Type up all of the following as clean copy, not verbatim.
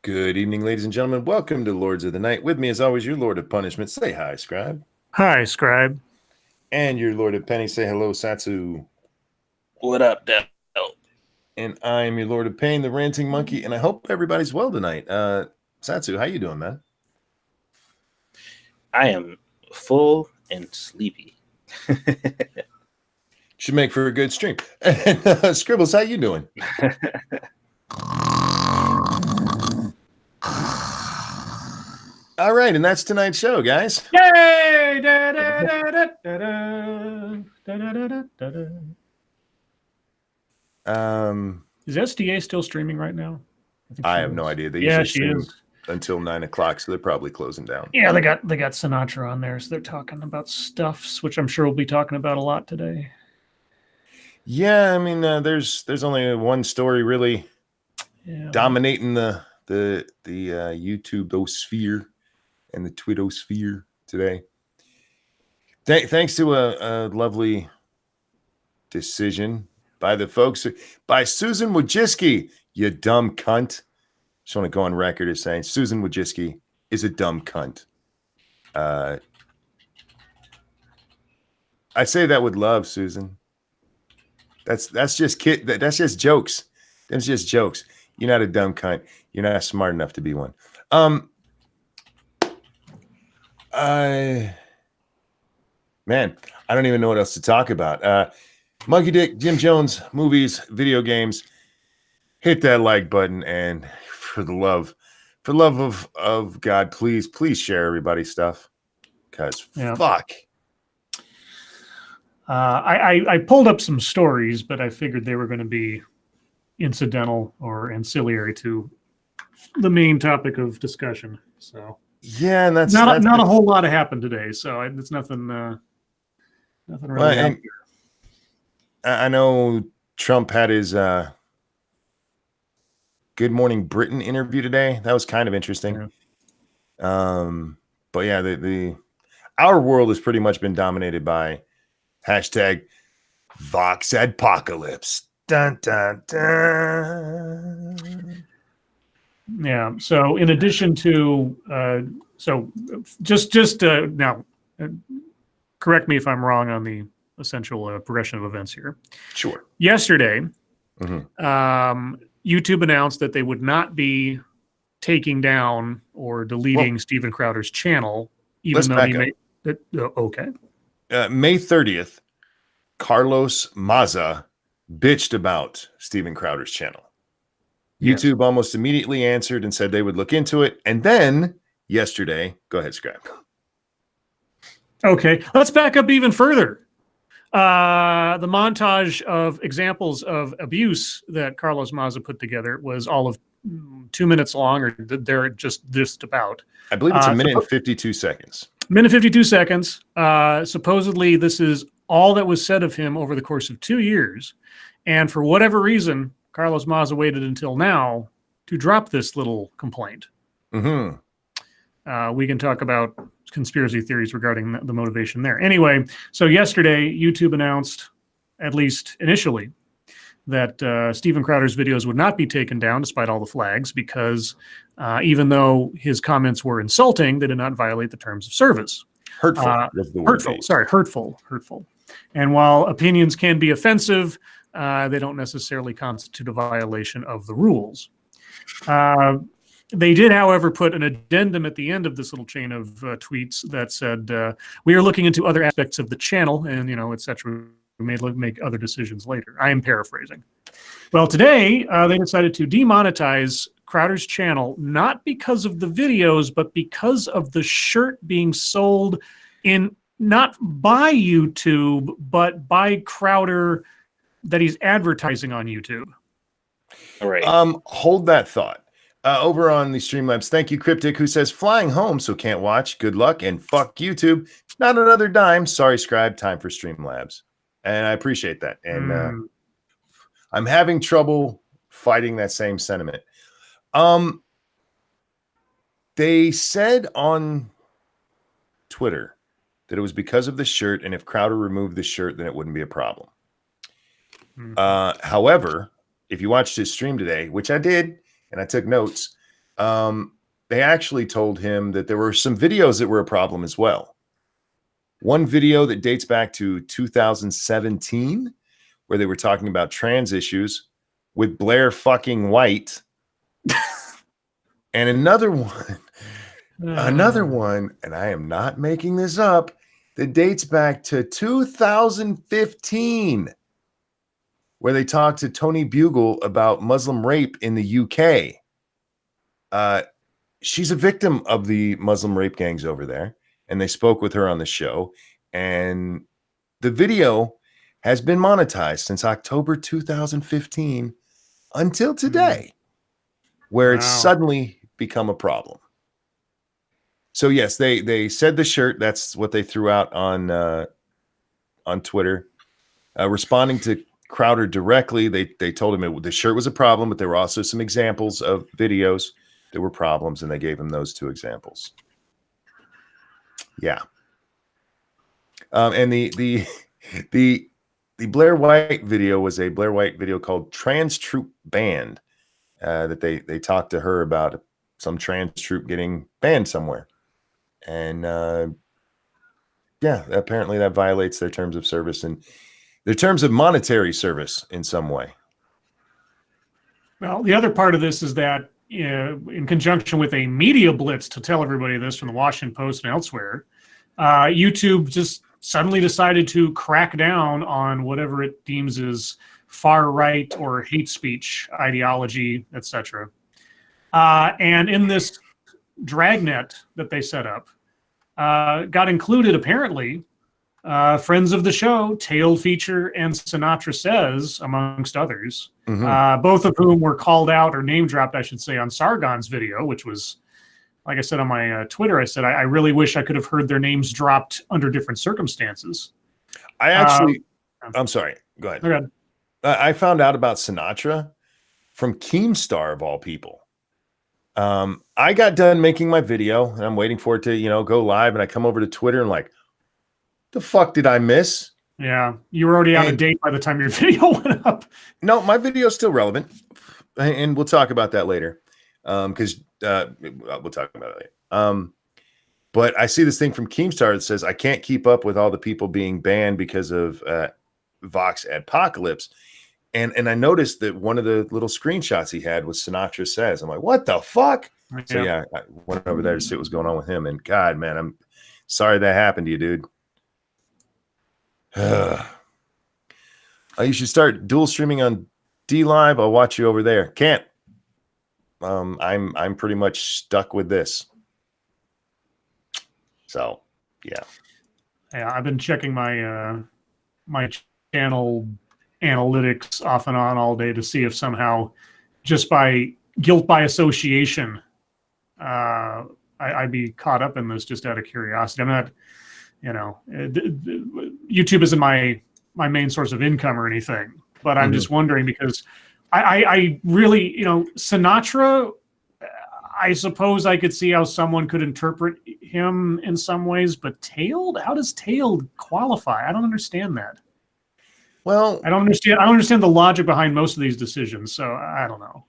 Good evening, ladies and gentlemen. Welcome to Lords of the Night. With me, as always, your Lord of Punishment. Say hi, Scribe. Hi, Scribe. And your Lord of Penny. Say hello, Satsu. What up, Del? And I'm your Lord of Pain, the Ranting Monkey. And I hope everybody's well tonight. Satsu, how you doing, man? I am full and sleepy. Should make for a good stream. And Scribbles, how you doing? All right, and that's tonight's show, guys. Yay! Is SDA still streaming right now? I have no idea. They usually stream until 9 o'clock, so they're probably closing down. Yeah, they got Sinatra on there, so they're talking about stuffs, which I'm sure we'll be talking about a lot today. Yeah, I mean, there's only one story really dominating the YouTube sphere and the Twittosphere today. Thanks to a lovely decision by the folks, by Susan Wojcicki, you dumb cunt. Just want to go on record as saying Susan Wojcicki is a dumb cunt. I say that with love, Susan. That's just that's just jokes. That's just jokes. You're not a dumb cunt. You're not smart enough to be one. Man, I don't even know what else to talk about. Monkey Dick, Jim Jones, movies, video games. Hit that like button, and for the love of God, please share everybody's stuff. Because fuck. I pulled up some stories, but I figured they were going to be incidental or ancillary to the main topic of discussion. So yeah, and that's not a whole lot happened today. So it's nothing really out here. I know Trump had his Good Morning Britain interview today. That was kind of interesting. Yeah. But yeah, our world has pretty much been dominated by hashtag Voxadpolcalypse. Dun dun dun. Yeah. So in addition to just now, correct me if I'm wrong on the essential progression of events here. Sure. Yesterday, YouTube announced that they would not be taking down or deleting Steven Crowder's channel, even though he made it. Okay. May 30th, Carlos Maza bitched about Steven Crowder's channel. YouTube almost immediately answered and said they would look into it. And then yesterday, go ahead, Scribe. Okay, let's back up even further. The montage of examples of abuse that Carlos Maza put together was all of 2 minutes long, or they're just about. I believe it's a minute and 52 seconds. Minute 52 seconds. Supposedly, this is all that was said of him over the course of 2 years. And for whatever reason, Carlos Maza waited until now to drop this little complaint. We can talk about conspiracy theories regarding the motivation there. Anyway, so yesterday, YouTube announced, at least initially, that Steven Crowder's videos would not be taken down despite all the flags because even though his comments were insulting, they did not violate the terms of service. Hurtful. And while opinions can be offensive, they don't necessarily constitute a violation of the rules. They did, however, put an addendum at the end of this little chain of tweets that said, we are looking into other aspects of the channel and, et cetera. We may make other decisions later. I am paraphrasing. Well, today, they decided to demonetize Crowder's channel, not because of the videos, but because of the shirt being sold not by YouTube, but by Crowder that he's advertising on YouTube. All right. Hold that thought. Over on the Streamlabs, thank you, Cryptic, who says, flying home, so can't watch. Good luck, and fuck YouTube. Not another dime. Sorry, Scribe. Time for Streamlabs. And I appreciate that. And I'm having trouble fighting that same sentiment. They said on Twitter that it was because of the shirt, and if Crowder removed the shirt, then it wouldn't be a problem. However, if you watched his stream today, which I did, and I took notes, they actually told him that there were some videos that were a problem as well. One video that dates back to 2017, where they were talking about trans issues with Blair fucking White. And another one, and I am not making this up, that dates back to 2015, where they talked to Tony Bugle about Muslim rape in the UK. She's a victim of the Muslim rape gangs over there, and they spoke with her on the show. And the video has been monetized since October 2015 until today, where it's suddenly become a problem. So yes, they said the shirt. That's what they threw out on Twitter, responding to Crowder directly. They told him the shirt was a problem, but there were also some examples of videos that were problems, and they gave him those 2 examples. Yeah. And the Blair White video was a Blair White video called Trans Troop Banned, that they talked to her about some trans troop getting banned somewhere. And yeah, apparently that violates their terms of service and their terms of monetary service in some way. Well, the other part of this is that in conjunction with a media blitz to tell everybody this from the Washington Post and elsewhere, YouTube just suddenly decided to crack down on whatever it deems as far right or hate speech ideology, etc. And in this dragnet that they set up, got included apparently friends of the show, Tail Feature and Sinatra Says, amongst others, both of whom were called out or name dropped, I should say, on Sargon's video, which was, like I said on my Twitter, I said, I really wish I could have heard their names dropped under different circumstances. I actually, I'm sorry, go ahead. Go ahead. I found out about Sinatra from Keemstar of all people. I got done making my video and I'm waiting for it to, go live. And I come over to Twitter and like, the fuck did I miss? Yeah. You were already out of date by the time your video went up. No, my video is still relevant. And we'll talk about that later. Because we'll talk about it later. But I see this thing from Keemstar that says, I can't keep up with all the people being banned because of Voxadpolcalypse. And I noticed that one of the little screenshots he had was Sinatra Says. I'm like, what the fuck? Yeah. So yeah, I went over there to see what was going on with him. And God, man, I'm sorry that happened to you, dude. You should start dual streaming on D Live. I'll watch you over there. Can't. I'm pretty much stuck with this. So yeah. Yeah, I've been checking my my channel analytics off and on all day to see if somehow, just by guilt by association, I'd be caught up in this just out of curiosity. I'm not, YouTube isn't my main source of income or anything, but I'm just wondering because I really, Sinatra, I suppose I could see how someone could interpret him in some ways, but Tailed, how does Tailed qualify? I don't understand that. Well, I don't understand the logic behind most of these decisions, so I don't know.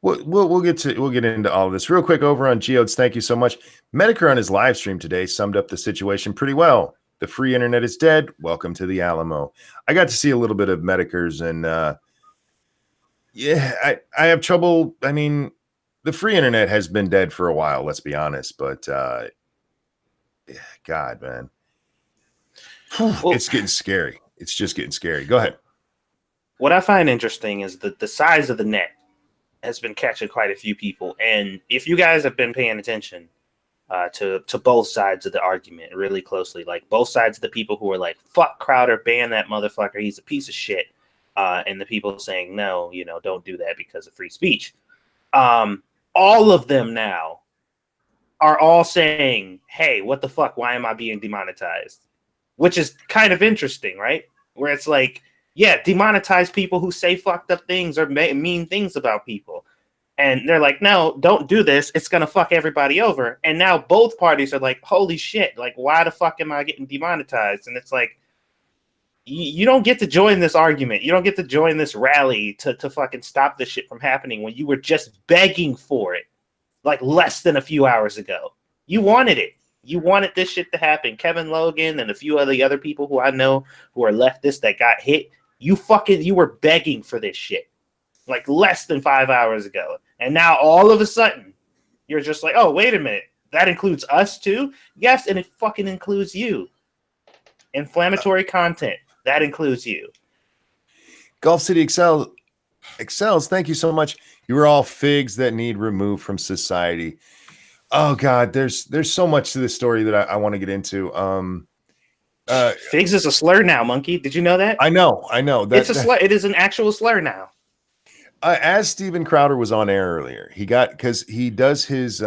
We'll get into all of this real quick over on Geodes. Thank you so much. Medicare on his live stream today summed up the situation pretty well. The free internet is dead. Welcome to the Alamo. I got to see a little bit of Medicare's, and I have trouble. I mean, the free internet has been dead for a while. Let's be honest, but God, man, it's getting scary. It's just getting scary. Go ahead. What I find interesting is that the size of the net has been catching quite a few people. And if you guys have been paying attention to both sides of the argument really closely, like both sides of the people who are like, fuck Crowder, ban that motherfucker, he's a piece of shit. And the people saying, no, don't do that because of free speech. All of them now are all saying, hey, what the fuck? Why am I being demonetized? Which is kind of interesting, right? Where it's like, yeah, demonetize people who say fucked up things or mean things about people. And they're like, no, don't do this. It's going to fuck everybody over. And now both parties are like, holy shit, like, why the fuck am I getting demonetized? And it's like, you don't get to join this argument. You don't get to join this rally to fucking stop this shit from happening when you were just begging for it. like less than a few hours ago. You wanted it. You wanted this shit to happen. Kevin Logan and a few of the other people who I know who are leftists that got hit. You were begging for this shit like less than 5 hours ago. And now all of a sudden you're just like, oh, wait a minute. That includes us too? Yes, and it fucking includes you. Inflammatory content. That includes you. Gulf City excels. Thank you so much. You are all figs that need removed from society. Oh God, there's so much to this story that I want to get into. Figs is a slur now, Monkey. Did you know that? I know. It's a slur. It is an actual slur now. As Steven Crowder was on air earlier, because he does his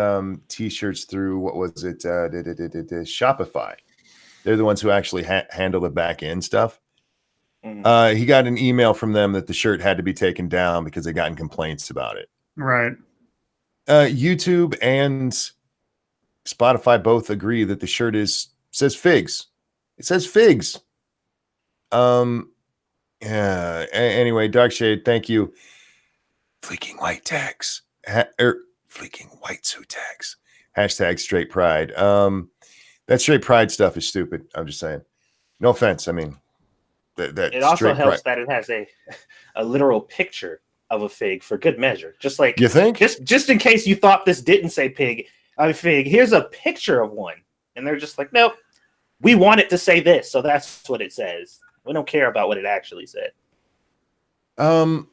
t-shirts through, what was it, Shopify. They're the ones who actually handle the back end stuff. Mm-hmm. He got an email from them that the shirt had to be taken down because they gotten complaints about it. Right. YouTube and Spotify both agree that the shirt says figs. It says figs. Yeah. Anyway, Dark Shade, thank you. Fleeking white tags. Fleeking white suit tags. Hashtag straight pride. That straight pride stuff is stupid. I'm just saying. No offense. I mean, that it also helps that it has a literal picture of a fig for good measure. Just like, you think? Just in case you thought this didn't say fig, here's a picture of one. And they're just like, nope, we want it to say this. So that's what it says. We don't care about what it actually said. Oh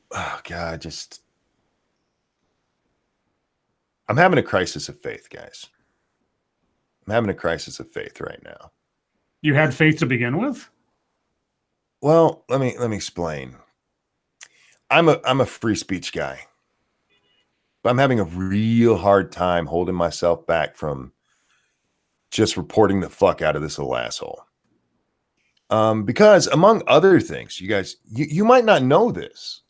God, I'm having a crisis of faith, guys. I'm having a crisis of faith right now. You had faith to begin with? Well, let me explain. I'm a free speech guy, but I'm having a real hard time holding myself back from just reporting the fuck out of this little asshole. Because among other things, you guys, you might not know this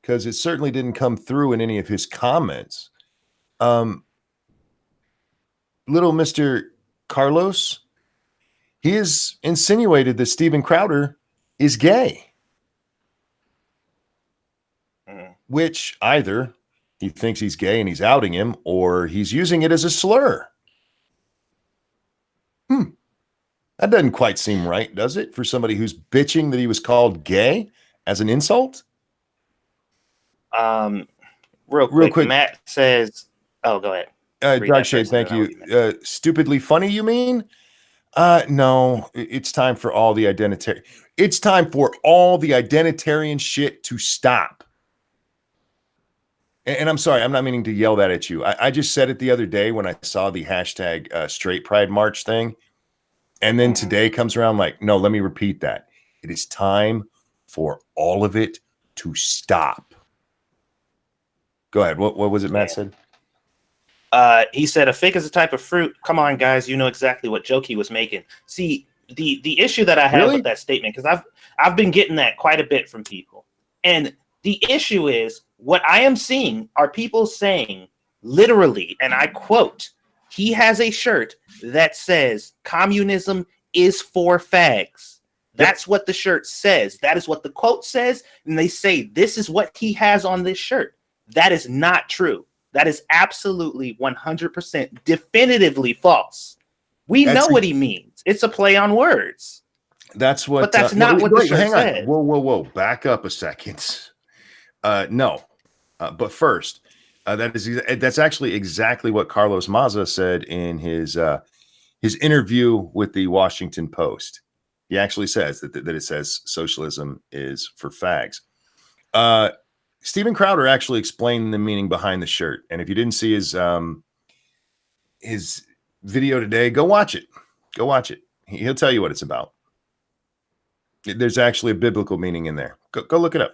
because it certainly didn't come through in any of his comments. Little Mr. Carlos, he has insinuated that Steven Crowder is gay. Which either he thinks he's gay and he's outing him, or he's using it as a slur. That doesn't quite seem right, does it? For somebody who's bitching that he was called gay as an insult? Real quick, Matt says, oh, go ahead. Dark Shade, thank you. Stupidly funny, you mean? No, it's time for all the identitarian shit to stop. And I'm sorry, I'm not meaning to yell that at you. I just said it the other day when I saw the hashtag straight pride march thing. And then today comes around like, no, let me repeat that. It is time for all of it to stop. Go ahead. What was it Matt said? He said a fig is a type of fruit. Come on, guys. You know exactly what joke he was making. See, the issue that I have with that statement, because I've been getting that quite a bit from people. And the issue is what I am seeing are people saying literally, and I quote, he has a shirt that says communism is for fags. That's what the shirt says. That is what the quote says. And they say this is what he has on this shirt. That is not true. That is absolutely 100% definitively false. We know what he means. It's a play on words. That's what. But that's not what the shirt hang said. On. Whoa. Back up a second. No. But first, that's actually exactly what Carlos Maza said in his interview with the Washington Post. He actually says that it says socialism is for fags. Steven Crowder actually explained the meaning behind the shirt. And if you didn't see his video today, go watch it. Go watch it. He'll tell you what it's about. There's actually a biblical meaning in there. Go look it up.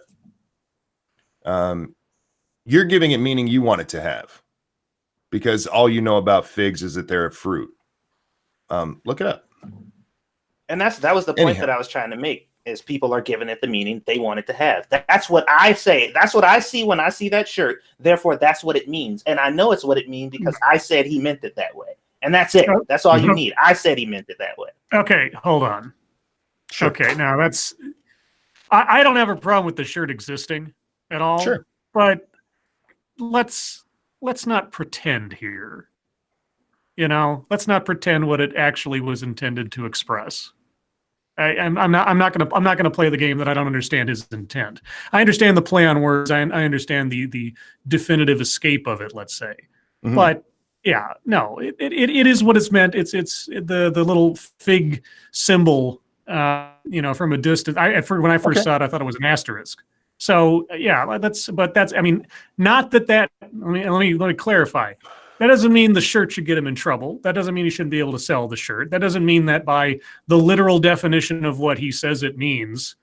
You're giving it meaning you want it to have because all you know about figs is that they're a fruit. Look it up. And that was the point that I was trying to make. Is people are giving it the meaning they want it to have. That's what I say. That's what I see when I see that shirt. Therefore, that's what it means. And I know it's what it means because I said he meant it that way. And that's it. That's all you need. I said he meant it that way. Okay, hold on. Sure. Okay, now that's... I don't have a problem with the shirt existing at all. Sure. But let's let's not pretend here. Let's not pretend what it actually was intended to express. I'm not gonna play the game that I don't understand his intent. I understand the play on words. I understand the definitive escape of it. Let's say, but yeah, no, it is what it's meant. It's the little fig symbol, from a distance. When I first saw it, I thought it was an asterisk. So yeah, that's. I mean, not that. Let me clarify. That doesn't mean the shirt should get him in trouble. That doesn't mean he shouldn't be able to sell the shirt. That doesn't mean that by the literal definition of what he says it means,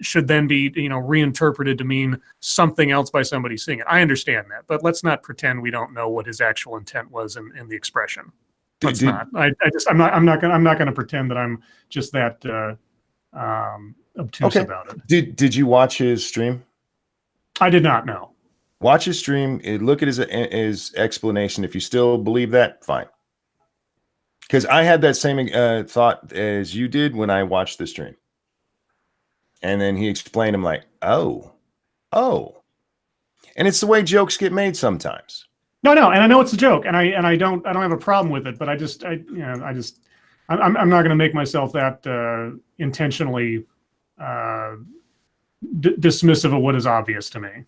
should then be reinterpreted to mean something else by somebody seeing it. I understand that, but let's not pretend we don't know what his actual intent was in the expression. Let's not. I'm not gonna pretend that I'm just that obtuse about it. Did you watch his stream? I did not know. Watch his stream. Look at his explanation. If you still believe that, fine. Because I had that same thought as you did when I watched the stream. And then he explained, I'm like, oh. And it's the way jokes get made sometimes. No, and I know it's a joke, and I don't have a problem with it, but I'm not going to make myself that intentionally dismissive of what is obvious to me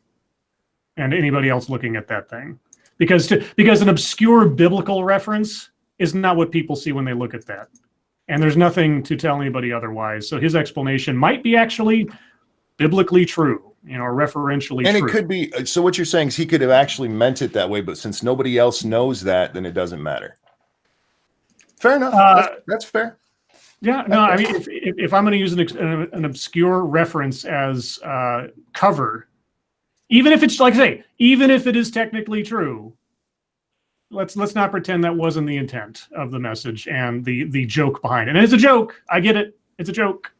and anybody else looking at that thing, because an obscure biblical reference is not what people see when they look at that, and there's nothing to tell anybody otherwise. So his explanation might be actually biblically true, or referentially and true. It could be. So what you're saying is he could have actually meant it that way, but since nobody else knows that, then it doesn't matter. Fair enough. That's fair. Yeah, no, I mean, if I'm going to use an obscure reference as cover, even if it's like I say, even if it is technically true, let's not pretend that wasn't the intent of the message and the joke behind it. And it's a joke. I get it. It's a joke.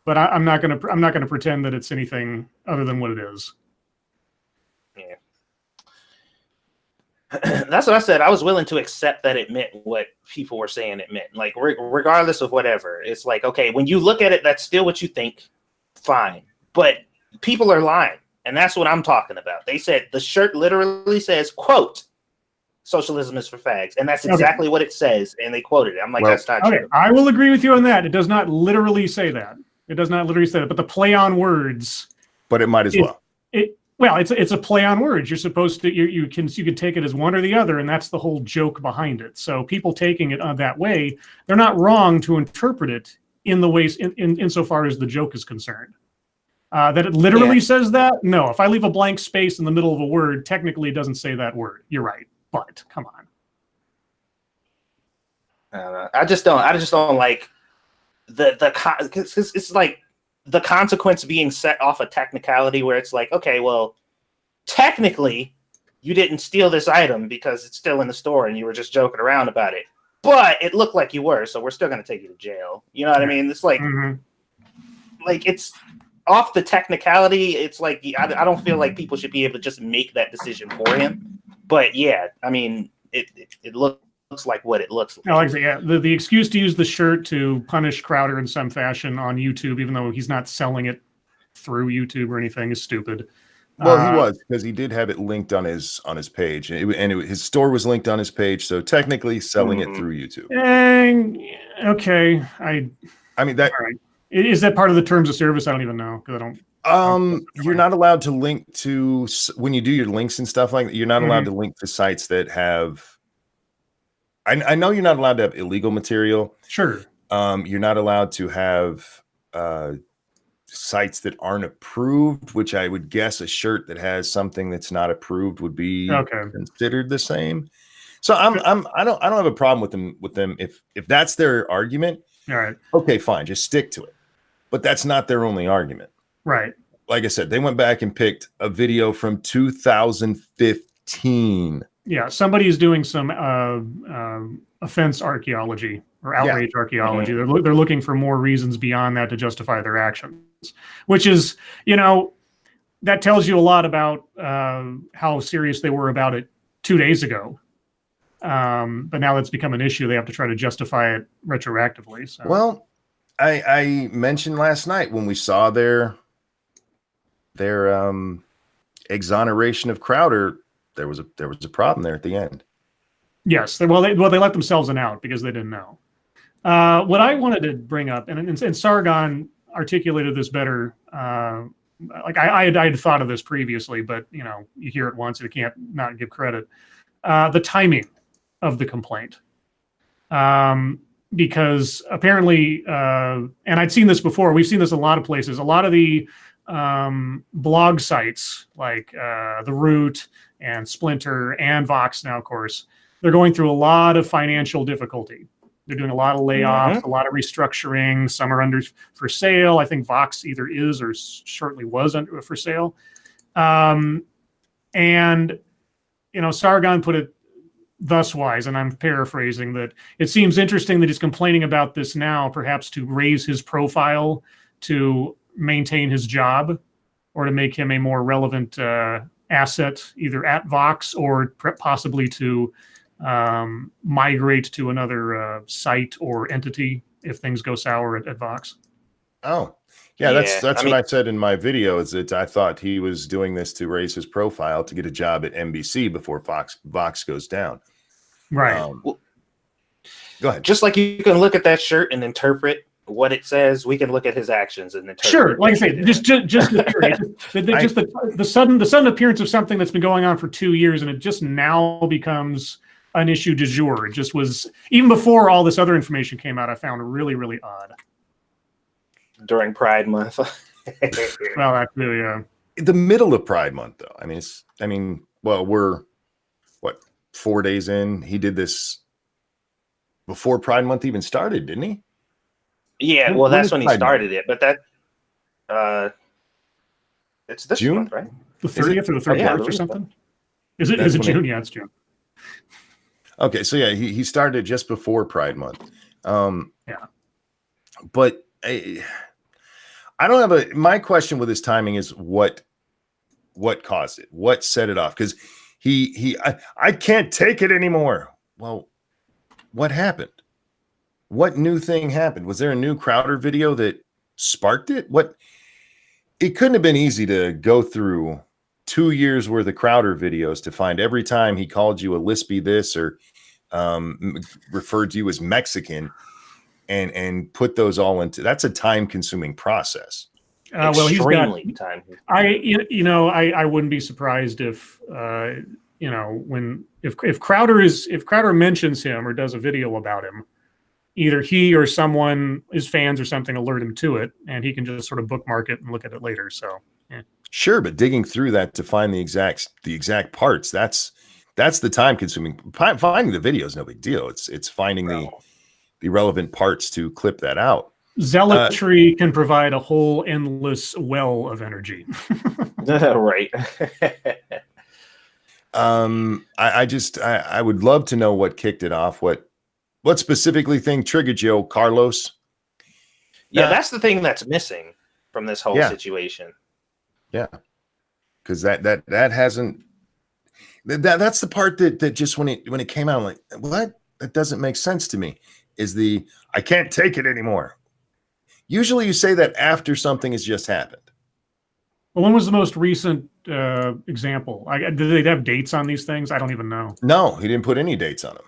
But I'm not gonna pretend that it's anything other than what it is. Yeah. That's what I said. I was willing to accept that it meant what people were saying it meant. Like, regardless of whatever, it's like, okay, when you look at it, that's still what you think. Fine. But people are lying. And that's what I'm talking about. They said the shirt literally says, quote, "Socialism is for fags." And that's exactly what it says. And they quoted it. I'm like, that's not true. I will agree with you on that. It does not literally say that. It does not literally say that. But the play on words. But it might as well. It's a play on words. You're supposed to you can take it as one or the other, and that's the whole joke behind it. So people taking it that way, they're not wrong to interpret it in the ways insofar as the joke is concerned. That it literally says that? No. If I leave a blank space in the middle of a word, technically it doesn't say that word. You're right. But come on. I just don't like it's like the consequence being set off a technicality where it's like, okay, well, technically you didn't steal this item because it's still in the store and you were just joking around about it, but it looked like you were, so we're still going to take you to jail. You know what I mean? It's like, like it's off the technicality. It's like, I don't feel like people should be able to just make that decision for him. But yeah, I mean, it looks like what it looks like. No, like I say, yeah, the excuse to use the shirt to punish Crowder in some fashion on YouTube, even though he's not selling it through YouTube or anything, is stupid. Well, he was, because he did have it linked on his page, and his store was linked on his page, so technically selling it through YouTube. Okay, I mean that. Right. Is that part of the terms of service? I don't even know, because I don't. You're not allowed to link to, when you do your links and stuff like that. You're not allowed to link to sites that have. I know you're not allowed to have illegal material. Sure. You're not allowed to have sites that aren't approved, which I would guess a shirt that has something that's not approved would be considered the same. So I don't have a problem with them if that's their argument. All right. Okay, fine, just stick to it. But that's not their only argument. Right. Like I said, they went back and picked a video from 2015. Yeah, somebody's doing some offense archaeology or outrage archaeology. They're looking for more reasons beyond that to justify their actions, which is, that tells you a lot about how serious they were about it 2 days ago. But now that's become an issue. They have to try to justify it retroactively. So. Well, I mentioned last night when we saw their exoneration of Crowder, there was a problem there at the end. Yes. They let themselves in out because they didn't know. What I wanted to bring up, and Sargon articulated this better. Like I had thought of this previously, but you hear it once, you can't not give credit. The timing of the complaint, because apparently, and I'd seen this before. We've seen this a lot of places. A lot of the blog sites like The Root and Splinter and Vox now, of course, they're going through a lot of financial difficulty. They're doing a lot of layoffs, a lot of restructuring. Some are under for sale. I think Vox either is or shortly was under for sale. And Sargon put it thuswise, and I'm paraphrasing, that it seems interesting that he's complaining about this now, perhaps to raise his profile, to maintain his job, or to make him a more relevant asset, either at Vox or possibly to migrate to another site or entity if things go sour at Vox. Oh, yeah, that's what I said in my video, is that I thought he was doing this to raise his profile to get a job at NBC before Vox goes down. Right. Go ahead. Just like you can look at that shirt and interpret what it says, we can look at his actions and interpret. Sure, like I say, just the sudden appearance of something that's been going on for 2 years, and it just now becomes an issue du jour. It just was, even before all this other information came out, I found really, really odd. During Pride Month. Well, actually, yeah. The middle of Pride Month, though. Well, we're 4 days in. He did this before Pride Month even started, didn't he? Yeah, well, that's when he started it. But that it's this June, month, right? The 30th or the 31st or something? Is it June? Yeah, it's June. Okay, so yeah, he started just before Pride Month. Yeah. But I don't have my question with his timing is what caused it? What set it off? Because I can't take it anymore. Well, what happened? What new thing happened? Was there a new Crowder video that sparked it? It couldn't have been easy to go through 2 years worth of Crowder videos to find every time he called you a lispy this or referred to you as Mexican and put those all into. That's a time-consuming process. Well, he's got time. I wouldn't be surprised if if Crowder mentions him or does a video about him, either he or someone, his fans or something, alert him to it, and he can just sort of bookmark it and look at it later. So, yeah. Sure, but digging through that to find the exact parts, that's the time consuming. Finding the video is no big deal. It's finding the relevant parts to clip that out. Zealotry can provide a whole endless well of energy. Right. I would love to know what kicked it off. What specifically thing triggered you, Carlos? Yeah, that's the thing that's missing from this whole situation. Yeah, because that hasn't. That's the part that just when it came out, I'm like, what? That doesn't make sense to me. Is I can't take it anymore. Usually, you say that after something has just happened. Well, when was the most recent example? Did they have dates on these things? I don't even know. No, he didn't put any dates on them.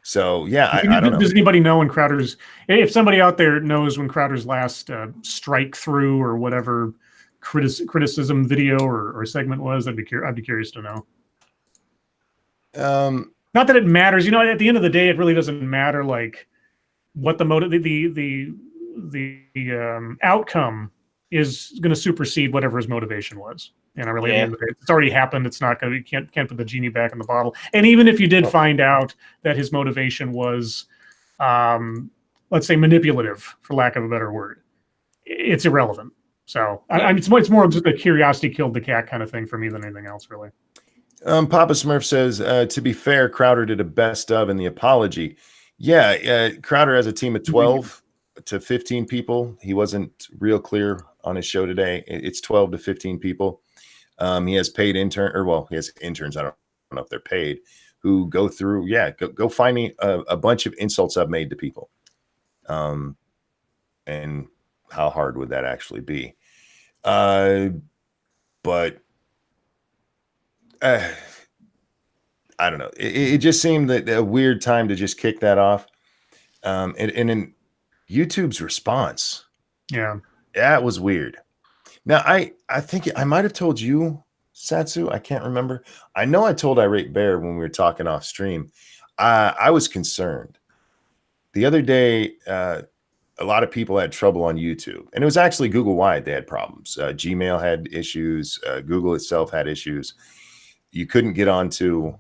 So yeah, I don't know. Does anybody know when Crowder's? If somebody out there knows when Crowder's last strike through or whatever criticism video or segment was, I'd be curious to know. Not that it matters, at the end of the day, it really doesn't matter like what the motive, the outcome is going to supersede whatever his motivation was. Really, at the end of the day, it's already happened. It's not going to be, can't put the genie back in the bottle. And even if you did find out that his motivation was, let's say, manipulative, for lack of a better word, it's irrelevant. So it's more just a curiosity killed the cat kind of thing for me than anything else, really. Papa Smurf says, to be fair, Crowder did a best of in the apology. Yeah, Crowder has a team of 12 to 15 people. He wasn't real clear on his show today. It's 12 to 15 people. He has paid he has interns. I don't know if they're paid, who go through. Yeah, go find me a bunch of insults I've made to people. And how hard would that actually be? But I don't know. It just seemed that a weird time to just kick that off. And in YouTube's response, Yeah. that was weird. Now, I think I might have told you, Satsu. I can't remember. I know I told Irate Bear when we were talking off stream. I was concerned. The other day, a lot of people had trouble on YouTube, and it was actually Google wide. They had problems. Gmail had issues. Google itself had issues. You couldn't get onto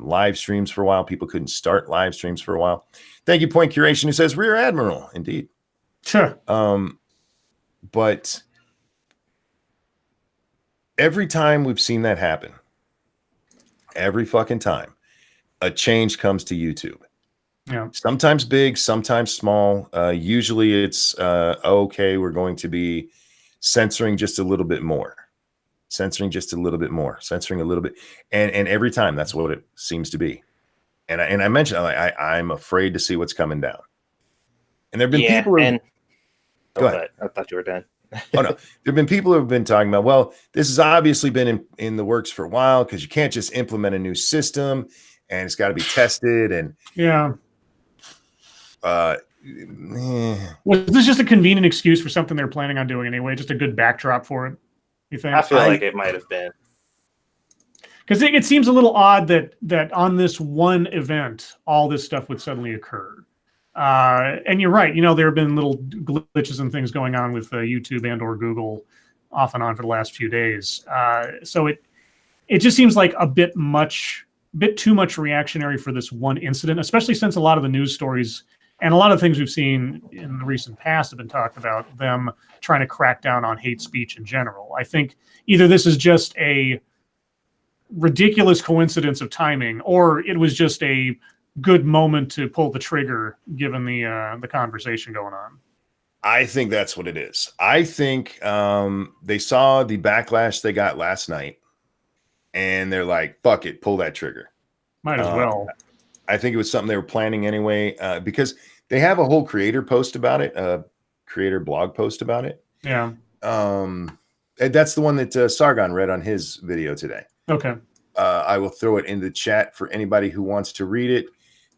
live streams for a while. People couldn't start live streams for a while. Thank you, Point Curation, who says Rear Admiral. Indeed. Sure. But every time we've seen that happen, every fucking time, a change comes to YouTube. Yeah. Sometimes big, sometimes small. Usually it's okay, we're going to be censoring just a little bit more. Censoring just a little bit more. Censoring a little bit. And every time that's what it seems to be. And I mentioned I'm afraid to see what's coming down. And there have been people who go ahead. I thought you were done. Oh no, there have been people who have been talking about, well, this has obviously been in the works for a while because you can't just implement a new system and it's got to be tested. And yeah, was this just a convenient excuse for something they're planning on doing anyway? Just a good backdrop for it, you think? I feel like it might have been. Because it seems a little odd that on this one event, all this stuff would suddenly occur. And you're right. There have been little glitches and things going on with YouTube and or Google off and on for the last few days. So it just seems like a bit too much reactionary for this one incident, especially since a lot of the news stories and a lot of things we've seen in the recent past have been talked about them trying to crack down on hate speech in general. I think either this is just a ridiculous coincidence of timing, or it was just a good moment to pull the trigger given the conversation going on. I think that's what it is. I think they saw the backlash they got last night and they're like, fuck it, pull that trigger. Might as well. I think it was something they were planning anyway, because they have a whole creator post about it, a creator blog post about it. Yeah. That's the one that Sargon read on his video today. Okay. I will throw it in the chat for anybody who wants to read it.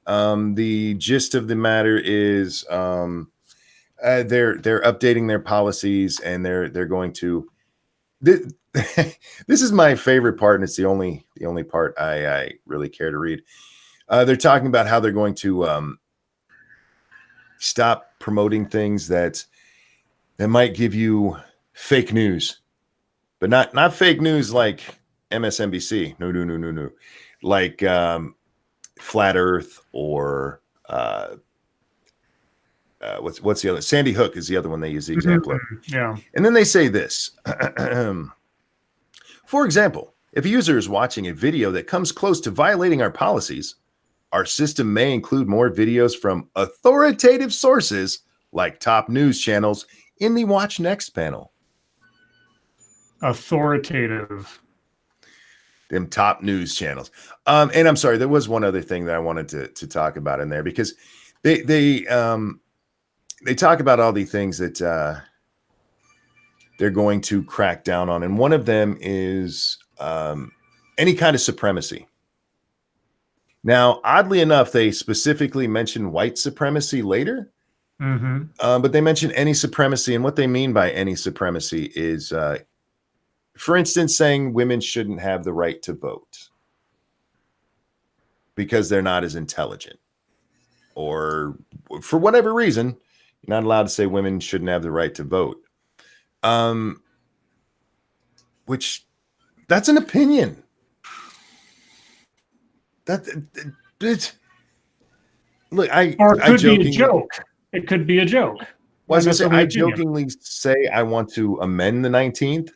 The gist of the matter is they're updating their policies and they're going to this is my favorite part, and it's the only part I really care to read. They're talking about how they're going to stop promoting things that might give you fake news, but not fake news like MSNBC. No. Like Flat Earth or what's the other? Sandy Hook is the other one they use the example of. Yeah. And then they say this. For example, if a user is watching a video that comes close to violating our policies, our system may include more videos from authoritative sources like top news channels in the Watch Next panel. Authoritative. Them top news channels. And I'm sorry, there was one other thing that I wanted to talk about in there, because they talk about all the things that they're going to crack down on, and one of them is any kind of supremacy. Now, oddly enough, they specifically mention white supremacy later, but they mention any supremacy, and what they mean by any supremacy is, for instance, saying women shouldn't have the right to vote because they're not as intelligent, or for whatever reason, you're not allowed to say women shouldn't have the right to vote. Which, that's an opinion. Look, or it could be a joke. It could be a joke. Well, I jokingly say I want to amend the 19th,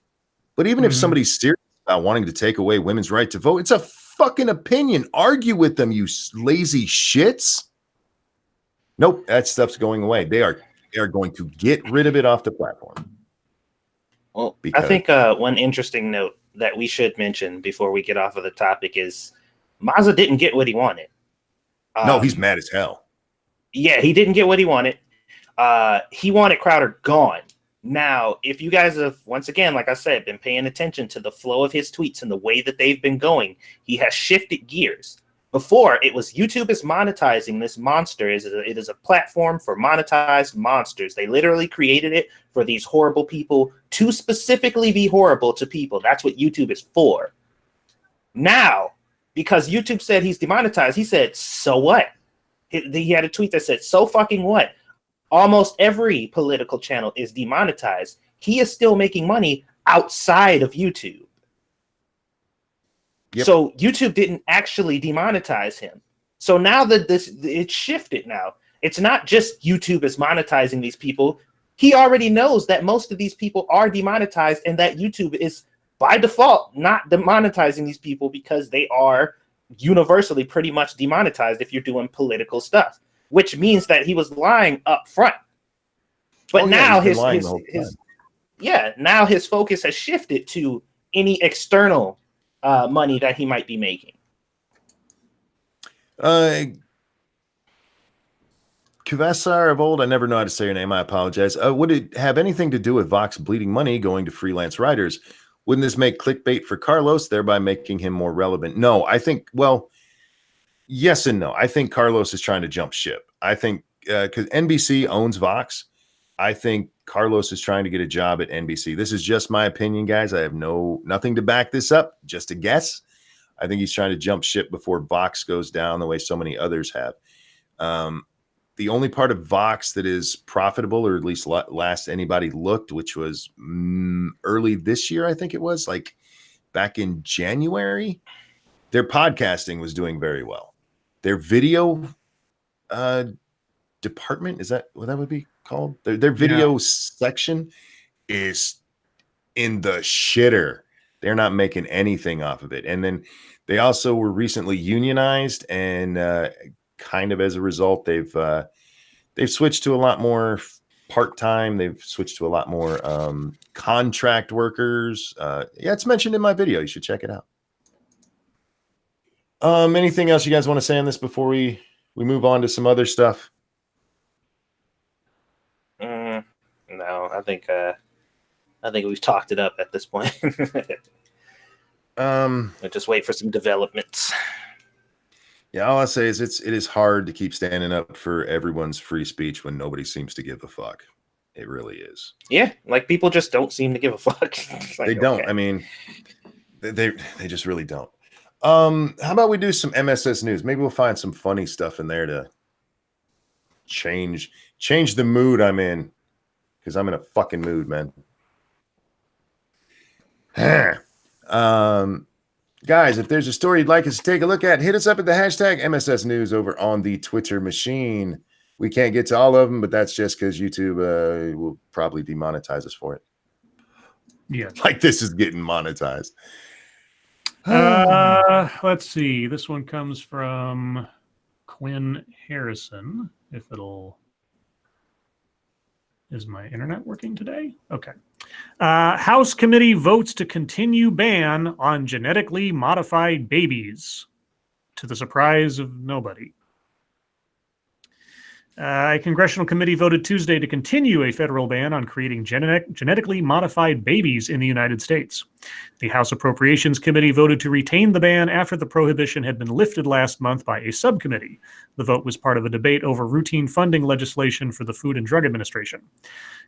but even if somebody's serious about wanting to take away women's right to vote, it's a fucking opinion. Argue with them, you lazy shits. Nope, that stuff's going away. They are going to get rid of it off the platform. Well, I think one interesting note that we should mention before we get off of the topic is Mazza didn't get what he wanted. No, he's mad as hell. Yeah, he didn't get what he wanted. He wanted Crowder gone. Now, if you guys have, once again, like I said, been paying attention to the flow of his tweets and the way that they've been going, he has shifted gears. Before, it was YouTube is monetizing this monster. It is a platform for monetized monsters. They literally created it for these horrible people to specifically be horrible to people. That's what YouTube is for. Now, because YouTube said he's demonetized, he said, so what? He had a tweet that said, so fucking what? Almost every political channel is demonetized. He is still making money outside of YouTube. Yep. So YouTube didn't actually demonetize him. So now that it's shifted now. It's not just YouTube is monetizing these people. He already knows that most of these people are demonetized and that YouTube is by default not demonetizing these people because they are universally pretty much demonetized if you're doing political stuff, which means that he was lying up front. But now now his focus has shifted to any external money that he might be making. Kuvasar of old, I never know how to say your name, I apologize. Would it have anything to do with Vox bleeding money going to freelance writers? Wouldn't this make clickbait for Carlos, thereby making him more relevant? No, I think, well, yes and no. I think Carlos is trying to jump ship. I think because NBC owns Vox, I think Carlos is trying to get a job at NBC. This is just my opinion, guys. I have nothing to back this up, just a guess. I think he's trying to jump ship before Vox goes down the way so many others have. The only part of Vox that is profitable, or at least last anybody looked, which was early this year, I think it was, like back in January, their podcasting was doing very well. Their video department, is that what that would be called? Their video section is in the shitter. They're not making anything off of it. And then they also were recently unionized, and kind of as a result, they've switched to a lot more part-time. They've switched to a lot more contract workers. It's mentioned in my video. You should check it out. Anything else you guys want to say on this before we move on to some other stuff? No, I think we've talked it up at this point. Just wait for some developments. Yeah, all I'll say is it is hard to keep standing up for everyone's free speech when nobody seems to give a fuck. It really is. Yeah, like people just don't seem to give a fuck. They don't. Okay. I mean, they just really don't. How about we do some MSS news? Maybe we'll find some funny stuff in there to change the mood I'm in, because I'm in a fucking mood, man. Guys, if there's a story you'd like us to take a look at, hit us up at the hashtag MSS News over on the Twitter machine. We can't get to all of them, but that's just because YouTube will probably demonetize us for it. Yeah. Like this is getting monetized. Let's see. This one comes from Quinn Harrison. Is my internet working today? Okay. House committee votes to continue ban on genetically modified babies, to the surprise of nobody. A congressional committee voted Tuesday to continue a federal ban on creating genetically modified babies in the United States. The House Appropriations Committee voted to retain the ban after the prohibition had been lifted last month by a subcommittee. The vote was part of a debate over routine funding legislation for the Food and Drug Administration.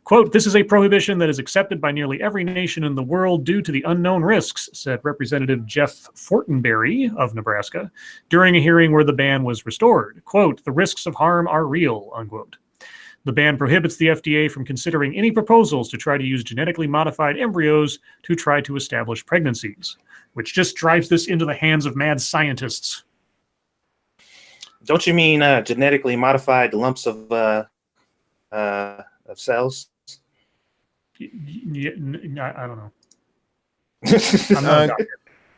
Quote, "This is a prohibition that is accepted by nearly every nation in the world due to the unknown risks," said Representative Jeff Fortenberry of Nebraska during a hearing where the ban was restored. Quote, "The risks of harm are real," unquote. The ban prohibits the FDA from considering any proposals to try to use genetically modified embryos to try to establish pregnancies, which just drives this into the hands of mad scientists. Don't you mean genetically modified lumps of cells? Yeah, I don't know.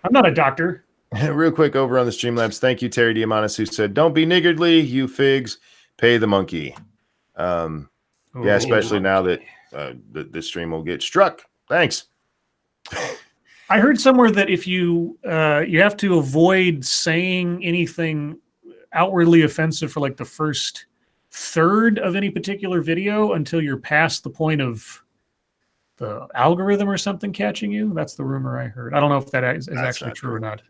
I'm not a doctor. Real quick over on the Streamlabs. Thank you, Terry Diamandis, who said, "Don't be niggardly, you figs. Pay the monkey." Yeah, especially now that the stream will get struck. Thanks. I heard somewhere that if you have to avoid saying anything outwardly offensive for like the first third of any particular video until you're past the point of the algorithm or something catching you. That's the rumor I heard. I don't know if that is actually true or not.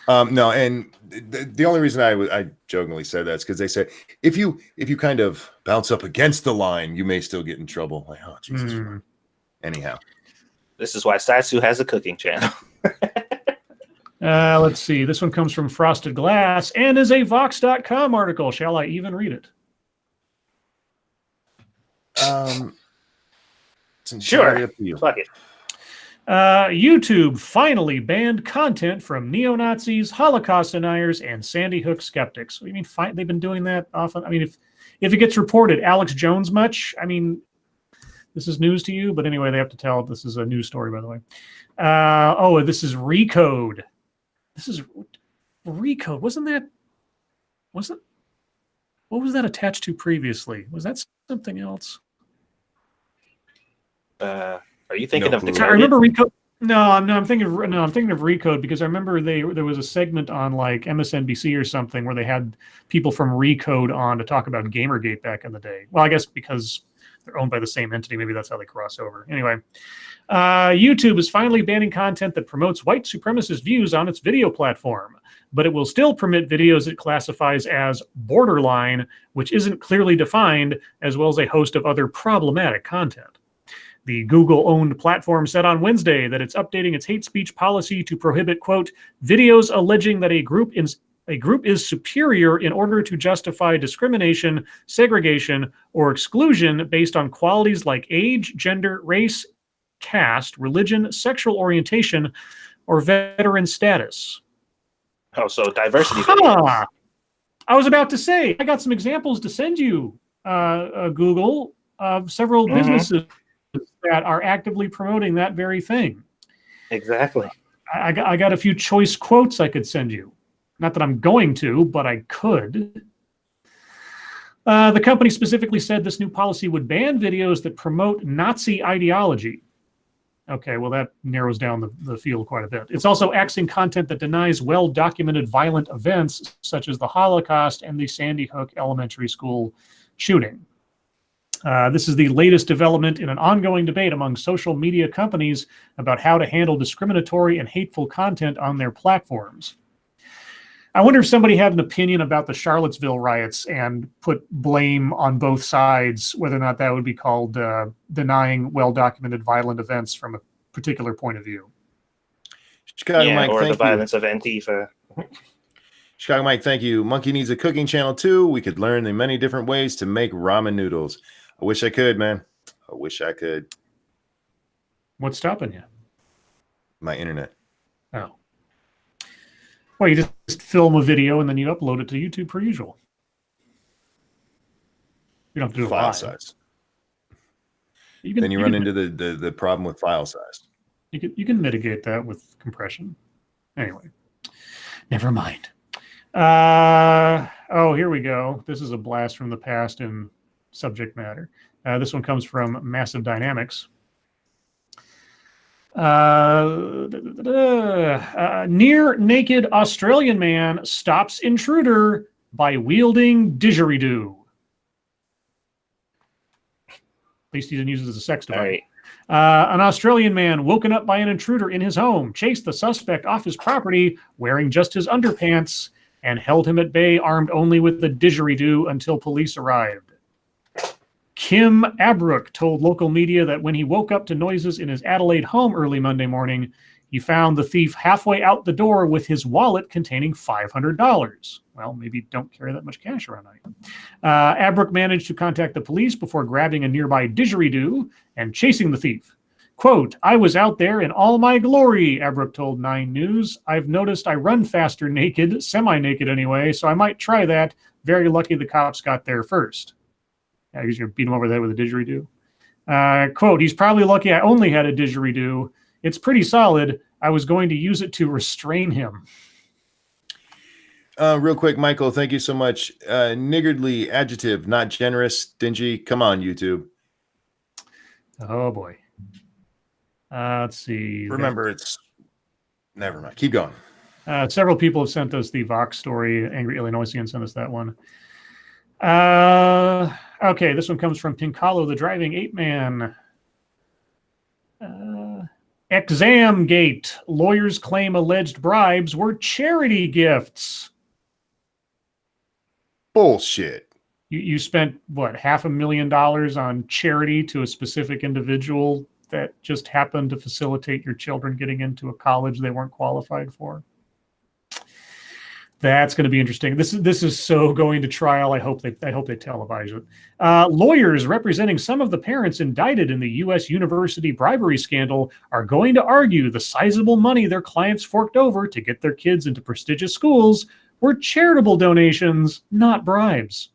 No, and the only reason I jokingly said that is because they say if you kind of bounce up against the line, you may still get in trouble. Like, oh Jesus. Anyhow, This is why Satsu has a cooking channel. Let's see. This one comes from Frosted Glass and is a Vox.com article. Shall I even read it? Sure. Fuck it. YouTube finally banned content from neo-Nazis, Holocaust deniers, and Sandy Hook skeptics. What do you mean? They've been doing that often? I mean, if it gets reported, Alex Jones much? I mean, this is news to you, but anyway, they have to tell. This is a news story, by the way. This is Recode. This is Recode. What was that attached to previously? Was that something else? Are you thinking of the? I remember Recode. No, I'm thinking of Recode because I remember there was a segment on like MSNBC or something where they had people from Recode on to talk about Gamergate back in the day. Well, I guess because they're owned by the same entity, maybe that's how they cross over. Anyway, YouTube is finally banning content that promotes white supremacist views on its video platform, but it will still permit videos it classifies as borderline, which isn't clearly defined, as well as a host of other problematic content. The Google-owned platform said on Wednesday that it's updating its hate speech policy to prohibit, quote, videos alleging that a group is superior in order to justify discrimination, segregation, or exclusion based on qualities like age, gender, race, caste, religion, sexual orientation, or veteran status. Oh, so diversity. I was about to say, I got some examples to send you, Google, of several businesses that are actively promoting that very thing. Exactly. I got a few choice quotes I could send you. Not that I'm going to, but I could. The company specifically said this new policy would ban videos that promote Nazi ideology. Okay, well, that narrows down the field quite a bit. It's also axing content that denies well-documented violent events, such as the Holocaust and the Sandy Hook Elementary School shooting. This is the latest development in an ongoing debate among social media companies about how to handle discriminatory and hateful content on their platforms. I wonder if somebody had an opinion about the Charlottesville riots and put blame on both sides, whether or not that would be called denying well-documented violent events from a particular point of view. Chicago Mike, or the violence you. of Antifa. Chicago Mike, thank you. Monkey needs a cooking channel too. We could learn the many different ways to make ramen noodles. I wish I could, man. I wish I could. What's stopping you? My internet. Oh. Well, you just film a video and then you upload it to YouTube per usual. You don't have to do file live. size. Then you run into the problem with file size. You can mitigate that with compression. Anyway, never mind. Here we go. This is a blast from the past in subject matter. This one comes from Massive Dynamics. Near naked Australian man stops intruder by wielding didgeridoo. At least he didn't use it as a sex device. Right. An Australian man woken up by an intruder in his home, chased the suspect off his property wearing just his underpants, and held him at bay armed only with the didgeridoo until police arrived. Kim Abrook told local media that when he woke up to noises in his Adelaide home early Monday morning, he found the thief halfway out the door with his wallet containing $500. Well, maybe don't carry that much cash around on you. Abrook managed to contact the police before grabbing a nearby didgeridoo and chasing the thief. Quote, "I was out there in all my glory," Abrook told 9 News. "I've noticed I run faster naked, semi-naked anyway, so I might try that. Very lucky the cops got there first." Yeah, he's going to beat him over the head with a didgeridoo. Quote, "He's probably lucky I only had a didgeridoo. It's pretty solid. I was going to use it to restrain him." Real quick, Michael, thank you so much. Niggardly, adjective, not generous, stingy. Come on, YouTube. Oh, boy. Let's see. Remember, it's... Never mind. Keep going. Several people have sent us the Vox story. Angry Illinoisian sent us that one. Okay, this one comes from Pincalo, the Driving Ape Man. Examgate. Lawyers claim alleged bribes were charity gifts. Bullshit. You spent, what, $500,000 on charity to a specific individual that just happened to facilitate your children getting into a college they weren't qualified for? That's going to be interesting. This is so going to trial. I hope they televise it. Lawyers representing some of the parents indicted in the U.S. university bribery scandal are going to argue the sizable money their clients forked over to get their kids into prestigious schools were charitable donations, not bribes.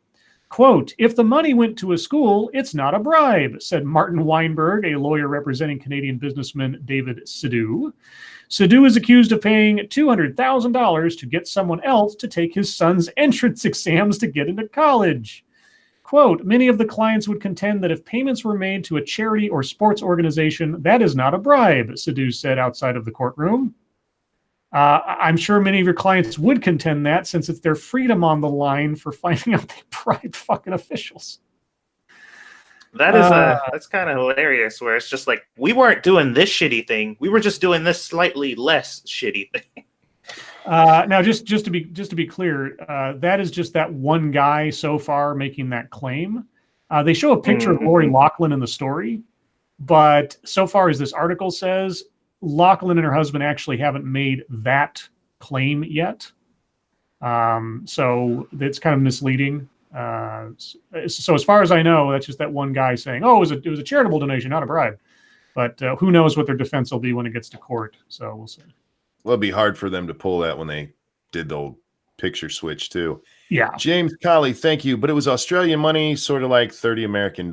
Quote, if the money went to a school, it's not a bribe, said Martin Weinberg, a lawyer representing Canadian businessman David Satsu. Satsu is accused of paying $200,000 to get someone else to take his son's entrance exams to get into college. Quote, many of the clients would contend that if payments were made to a charity or sports organization, that is not a bribe, Satsu said outside of the courtroom. I'm sure many of your clients would contend that, since it's their freedom on the line for finding out they bribed fucking officials. That is that's kind of hilarious. Where it's just like, we weren't doing this shitty thing; we were just doing this slightly less shitty thing. Now, just to be clear, that is just that one guy so far making that claim. They show a picture of Lori Loughlin in the story, but so far as this article says, Loughlin and her husband actually haven't made that claim yet. So it's kind of misleading. So as far as I know, that's just that one guy saying, "Oh, it was a charitable donation, not a bribe." But who knows what their defense will be when it gets to court? So we'll see. Well, it'd be hard for them to pull that when they did the old picture switch too. Yeah. James Colley, thank you. But it was Australian money, sort of like $30 American.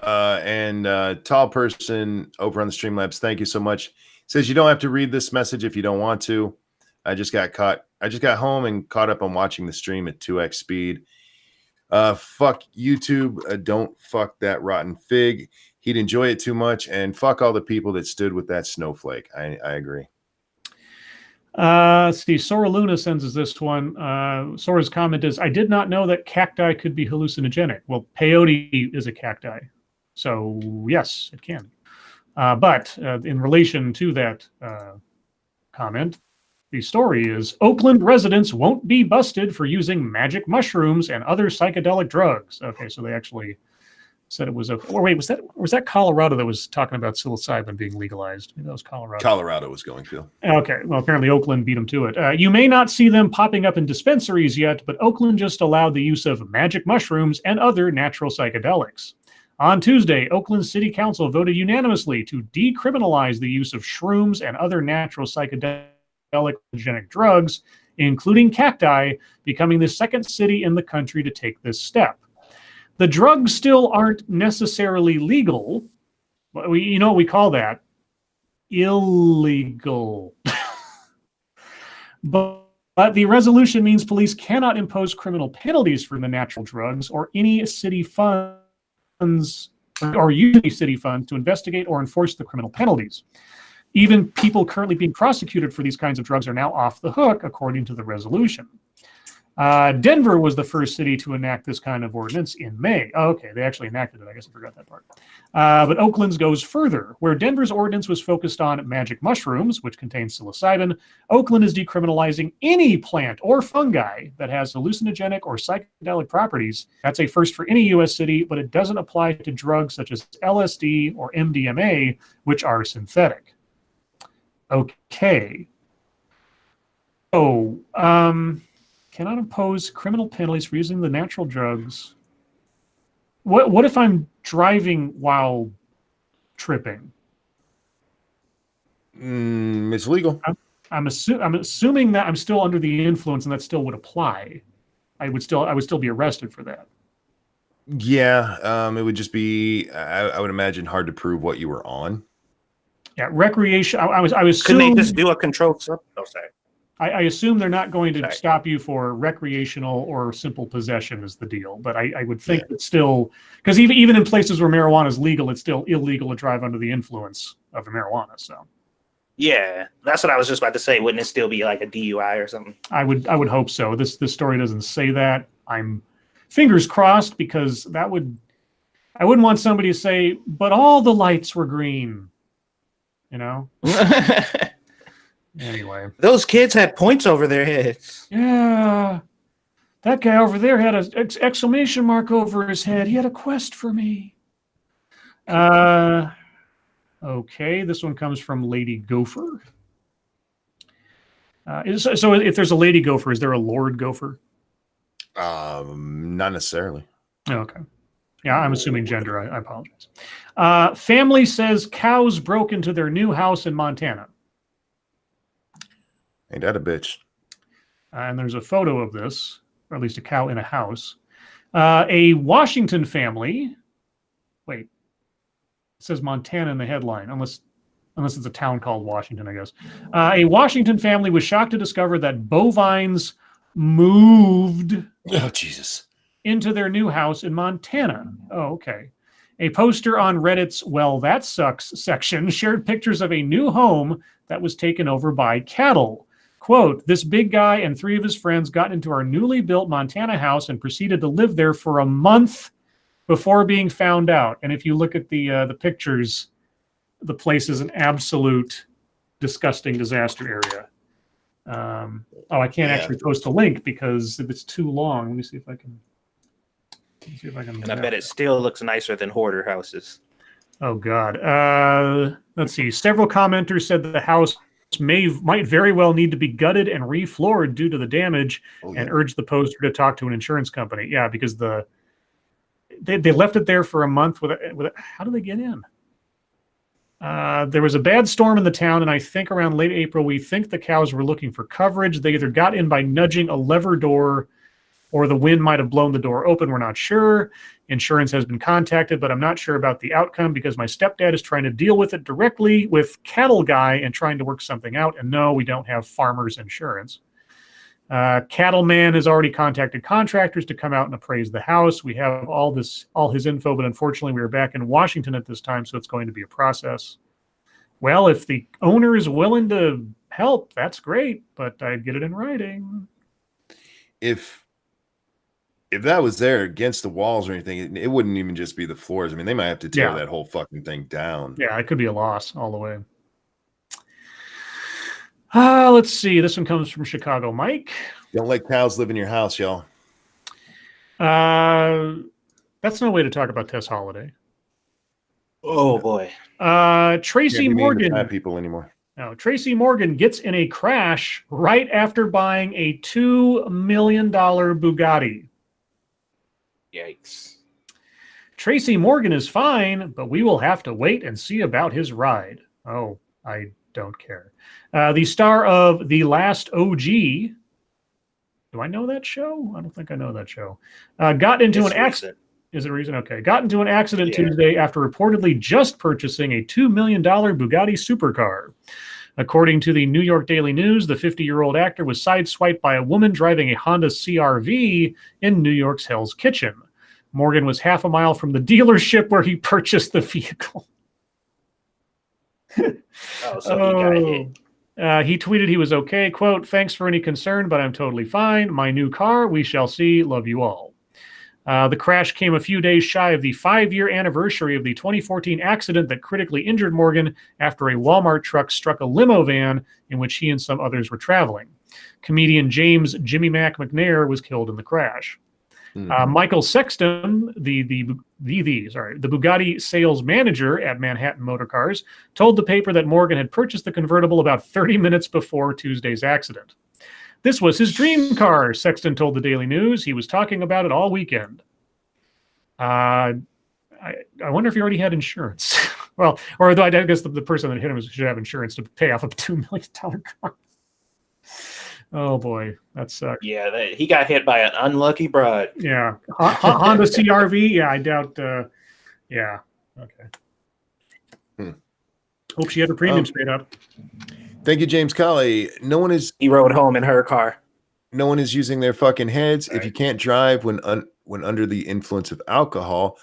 And Tall Person over on the Streamlabs, thank you so much. Says you don't have to read this message if you don't want to. I just got home and caught up on watching the stream at 2x speed. Fuck YouTube. Don't fuck that rotten fig. He'd enjoy it too much. And fuck all the people that stood with that snowflake. I agree. Let's see. Sora Luna sends us this one. Sora's comment is, I did not know that cacti could be hallucinogenic. Well, peyote is a cacti. So, yes, it can. But in relation to that comment, the story is, Oakland residents won't be busted for using magic mushrooms and other psychedelic drugs. Okay, so they actually said it was okay. Or wait, was that Colorado that was talking about psilocybin being legalized? Maybe that was Colorado. Colorado was going to. Okay, well, apparently Oakland beat them to it. You may not see them popping up in dispensaries yet, but Oakland just allowed the use of magic mushrooms and other natural psychedelics. On Tuesday, Oakland City Council voted unanimously to decriminalize the use of shrooms and other natural psychedelic drugs, including cacti, becoming the second city in the country to take this step. The drugs still aren't necessarily legal. You know what we call that? Illegal. But the resolution means police cannot impose criminal penalties for the natural drugs or any city funds or use any city funds to investigate or enforce the criminal penalties. Even people currently being prosecuted for these kinds of drugs are now off the hook, according to the resolution. Denver was the first city to enact this kind of ordinance in May. Oh, okay, they actually enacted it. I guess I forgot that part. But Oakland's goes further. Where Denver's ordinance was focused on magic mushrooms, which contain psilocybin, Oakland is decriminalizing any plant or fungi that has hallucinogenic or psychedelic properties. That's a first for any U.S. city, but it doesn't apply to drugs such as LSD or MDMA, which are synthetic. Okay. Cannot impose criminal penalties for using the natural drugs. What if I'm driving while tripping? It's legal. I'm assuming that I'm still under the influence, and that still would apply. I would still be arrested for that. Yeah, it would just be, I would imagine, hard to prove what you were on. Yeah, recreation. I was. Couldn't they just do a controlled sub? Oh, sorry. I assume they're not going to stop you for recreational or simple possession is the deal. But I would think that still, because even in places where marijuana is legal, it's still illegal to drive under the influence of the marijuana. So. Yeah, that's what I was just about to say. Wouldn't it still be like a DUI or something? I would hope so. This story doesn't say that. I'm fingers crossed, because that would I wouldn't want somebody to say, but all the lights were green. You know? Anyway. Those kids had points over their heads. Yeah. That guy over there had an exclamation mark over his head. He had a quest for me. Okay, this one comes from Lady Gopher. So if there's a Lady Gopher, is there a Lord Gopher? Not necessarily. Okay. Yeah, I'm assuming gender. I apologize. Family says cows broke into their new house in Montana. Ain't that a bitch? And there's a photo of this, or at least a cow in a house. A Washington family. Wait, it says Montana in the headline, unless it's a town called Washington, I guess. A Washington family was shocked to discover that bovines moved Oh, Jesus. into their new house in Montana. Oh, okay. A poster on Reddit's Well, That Sucks section shared pictures of a new home that was taken over by cattle. Quote, this big guy and 3 of his friends got into our newly built Montana house and proceeded to live there for a month before being found out. And if you look at the pictures, the place is an absolute disgusting disaster area. I can't actually post a link because it's too long. Let me see if I can. And I bet it still looks nicer than hoarder houses. Oh God. Let's see. Several commenters said that the house might very well need to be gutted and refloored due to the damage, and urged the poster to talk to an insurance company. Yeah, because they left it there for a month with how do they get in? There was a bad storm in the town, and I think around late April, we think the cows were looking for coverage. They either got in by nudging a lever door, or the wind might have blown the door open. We're not sure. Insurance has been contacted, but I'm not sure about the outcome because my stepdad is trying to deal with it directly with Cattle Guy and trying to work something out. And no, we don't have farmers insurance. Cattleman has already contacted contractors to come out and appraise the house. We have all his info, but unfortunately we are back in Washington at this time, so it's going to be a process. Well, if the owner is willing to help, that's great, but I'd get it in writing. If that was there against the walls or anything, it wouldn't even just be the floors. I mean, they might have to tear that whole fucking thing down. Yeah, it could be a loss all the way. Let's see. This one comes from Chicago Mike. Don't let cows live in your house, y'all. That's no way to talk about Tess Holiday. Oh, boy. Tracy Morgan. Fat people anymore. No, Tracy Morgan gets in a crash right after buying a $2 million Bugatti. Yikes. Tracy Morgan is fine, but we will have to wait and see about his ride. Oh, I don't care. The star of The Last OG. Do I know that show? I don't think I know that show. Got into an accident. Is it recent? Okay. Got into an accident Tuesday after reportedly just purchasing a $2 million Bugatti supercar. According to the New York Daily News, the 50-year-old actor was sideswiped by a woman driving a Honda CR-V in New York's Hell's Kitchen. Morgan was half a mile from the dealership where he purchased the vehicle. So he got hit. He tweeted he was okay. Quote, thanks for any concern, but I'm totally fine. My new car, we shall see. Love you all. The crash came a few days shy of the 5-year anniversary of the 2014 accident that critically injured Morgan after a Walmart truck struck a limo van in which he and some others were traveling. Comedian James Jimmy Mac McNair was killed in the crash. Michael Sexton, the Bugatti sales manager at Manhattan Motor Cars, told the paper that Morgan had purchased the convertible about 30 minutes before Tuesday's accident. This was his dream car, Sexton told the Daily News. He was talking about it all weekend. I wonder if he already had insurance. Well, or I guess the person that hit him should have insurance to pay off a $2 million car. Oh boy, that sucks. Yeah, he got hit by an unlucky bride. Yeah, Honda CR-V. Yeah, I doubt. Yeah, okay. Hope she had her premiums paid up. Thank you, James Colley. He rode home in her car. No one is using their fucking heads. Right. If you can't drive when under the influence of alcohol,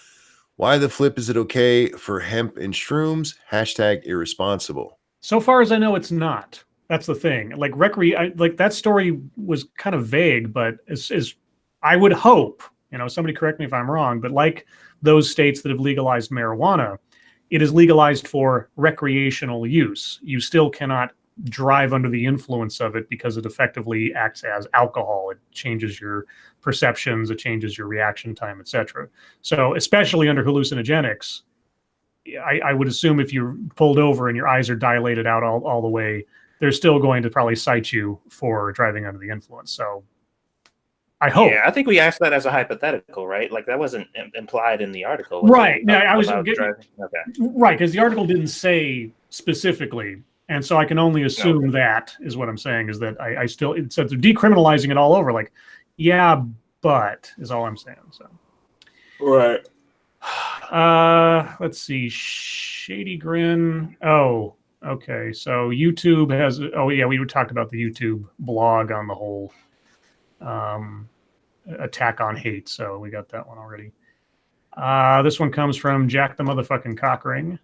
why the flip is it okay for hemp and shrooms? # irresponsible. So far as I know, it's not. That's the thing. Like that story was kind of vague, but as I would hope, somebody correct me if I'm wrong, but like those states that have legalized marijuana, it is legalized for recreational use. You still cannot drive under the influence of it because it effectively acts as alcohol. It changes your perceptions, it changes your reaction time, etc. So especially under hallucinogenics, I would assume if you're pulled over and your eyes are dilated out all the way, they're still going to probably cite you for driving under the influence. So I hope. Yeah, I think we asked that as a hypothetical, right? Like that wasn't implied in the article, right? Yeah, I was driving. Okay, right, because the article didn't say specifically, and so I can only assume that is what I'm saying. Is that I still, it said they're decriminalizing it all over. Like, yeah, but is all I'm saying. So right. Let's see. Shady Grin. Oh, okay. So YouTube has. Oh yeah, we talked about the YouTube blog on the whole attack on hate. So we got that one already. This one comes from Jack the motherfucking Cockring.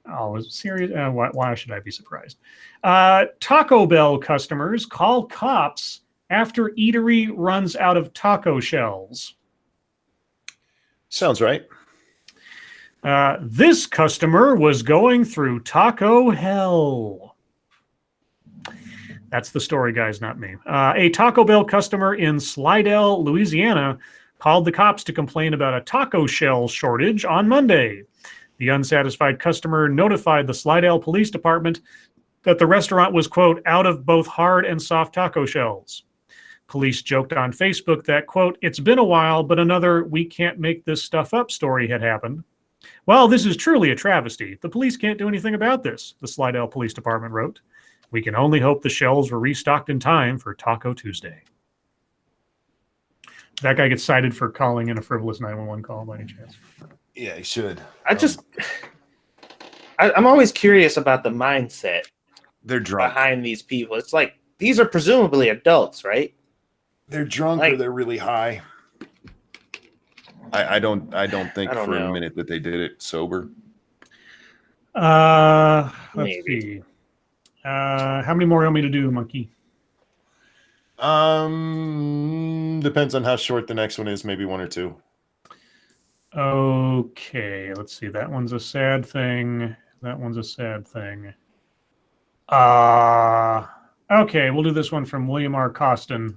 Oh, is it serious? Why should I be surprised? Taco Bell customers call cops after eatery runs out of taco shells. Sounds right. This customer was going through taco hell. That's the story, guys, not me. A Taco Bell customer in Slidell, Louisiana, called the cops to complain about a taco shell shortage on Monday. The unsatisfied customer notified the Slidell Police Department that the restaurant was, quote, out of both hard and soft taco shells. Police joked on Facebook that, quote, it's been a while, but another we can't make this stuff up story had happened. Well, this is truly a travesty. The police can't do anything about this, the Slidell Police Department wrote. We can only hope the shells were restocked in time for Taco Tuesday. That guy gets cited for calling in a frivolous 911 call by any chance. Yeah, he should. I'm always curious about the mindset They're drunk. behind these people. It's like, these are presumably adults, right? They're drunk or they're really high. I don't think for a minute that they did it sober. Let's see. How many more you want me to do, Monkey? Depends on how short the next one is. Maybe one or two. Okay, let's see. That one's a sad thing. That one's a sad thing. Okay, we'll do this one from William R. Costin,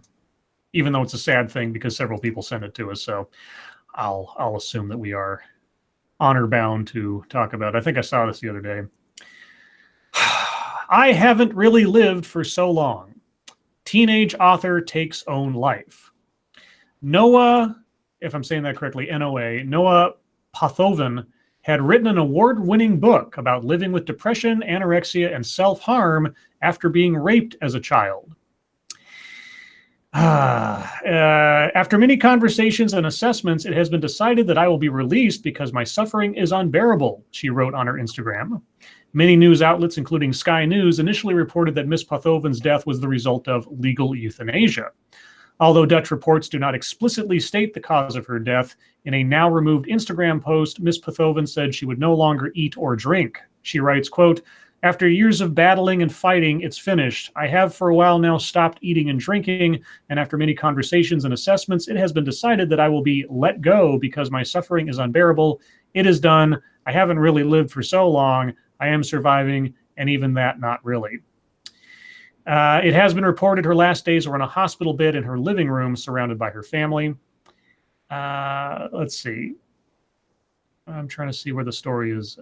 even though it's a sad thing because several people sent it to us. So I'll assume that we are honor bound to talk about it. I think I saw this the other day. I haven't really lived for so long. Teenage author takes own life. Noah, if I'm saying that correctly, Noah Pathoven had written an award-winning book about living with depression, anorexia, and self-harm after being raped as a child. After many conversations and assessments, it has been decided that I will be released because my suffering is unbearable, she wrote on her Instagram. Many news outlets, including Sky News, initially reported that Miss Pathoven's death was the result of legal euthanasia. Although Dutch reports do not explicitly state the cause of her death, in a now-removed Instagram post, Miss Pathoven said she would no longer eat or drink. She writes, quote, after years of battling and fighting, it's finished. I have for a while now stopped eating and drinking, and after many conversations and assessments, it has been decided that I will be let go because my suffering is unbearable. It is done. I haven't really lived for so long. I am surviving, and even that, not really. It has been reported her last days were in a hospital bed in her living room, surrounded by her family. Let's see. I'm trying to see where the story is.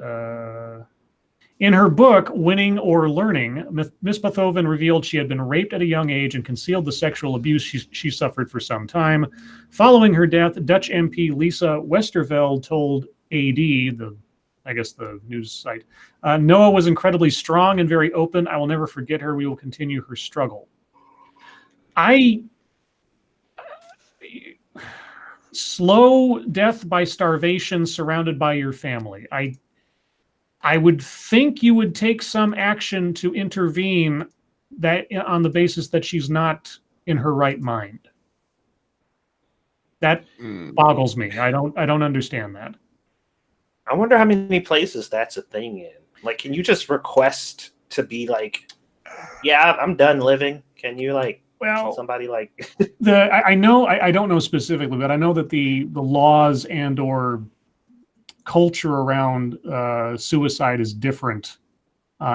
In her book, Winning or Learning, Miss Pathoven revealed she had been raped at a young age and concealed the sexual abuse she suffered for some time. Following her death, Dutch MP Lisa Westerveld told AD, the news site, Noah was incredibly strong and very open. I will never forget her. We will continue her struggle. Slow death by starvation surrounded by your family. I would think you would take some action to intervene that on the basis that she's not in her right mind. That boggles me. I don't understand that. I wonder how many places that's a thing in. Like, can you just request to be like, yeah, I'm done living? Can you like? Well, somebody like I know I don't know specifically, but I know that the laws and or culture around suicide is different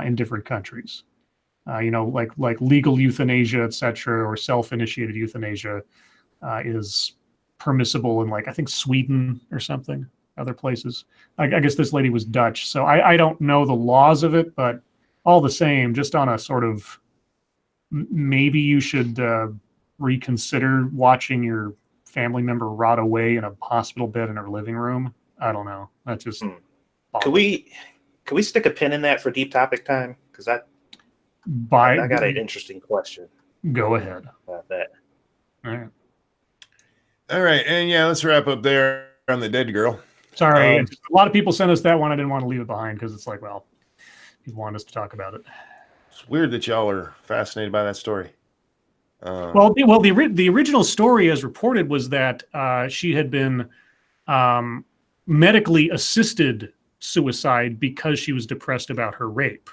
in different countries. Like legal euthanasia, etc., or self-initiated euthanasia is permissible in, like, I think Sweden or something, other places. I guess this lady was Dutch, so I don't know the laws of it, but all the same, just on a sort of maybe you should reconsider watching your family member rot away in a hospital bed in her living room. I don't know. That just could we stick a pin in that for deep topic time? Because I got an interesting question. Go ahead about that. All right, and yeah, let's wrap up there on the dead girl. Sorry, a lot of people sent us that one. I didn't want to leave it behind because it's like, well, people want us to talk about it. It's weird that y'all are fascinated by that story. The original story, as reported, was that she had been medically assisted suicide because she was depressed about her rape.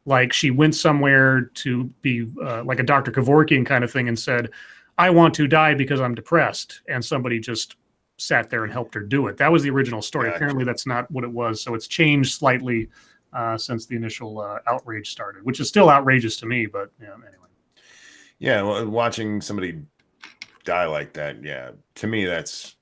Like, she went somewhere to be like a Dr. Kevorkian kind of thing and said, I want to die because I'm depressed. And somebody just sat there and helped her do it. That was the original story. Gotcha. Apparently that's not what it was. So it's changed slightly since the initial outrage started, which is still outrageous to me, but anyway. Yeah, well, watching somebody die like that, yeah, to me, that's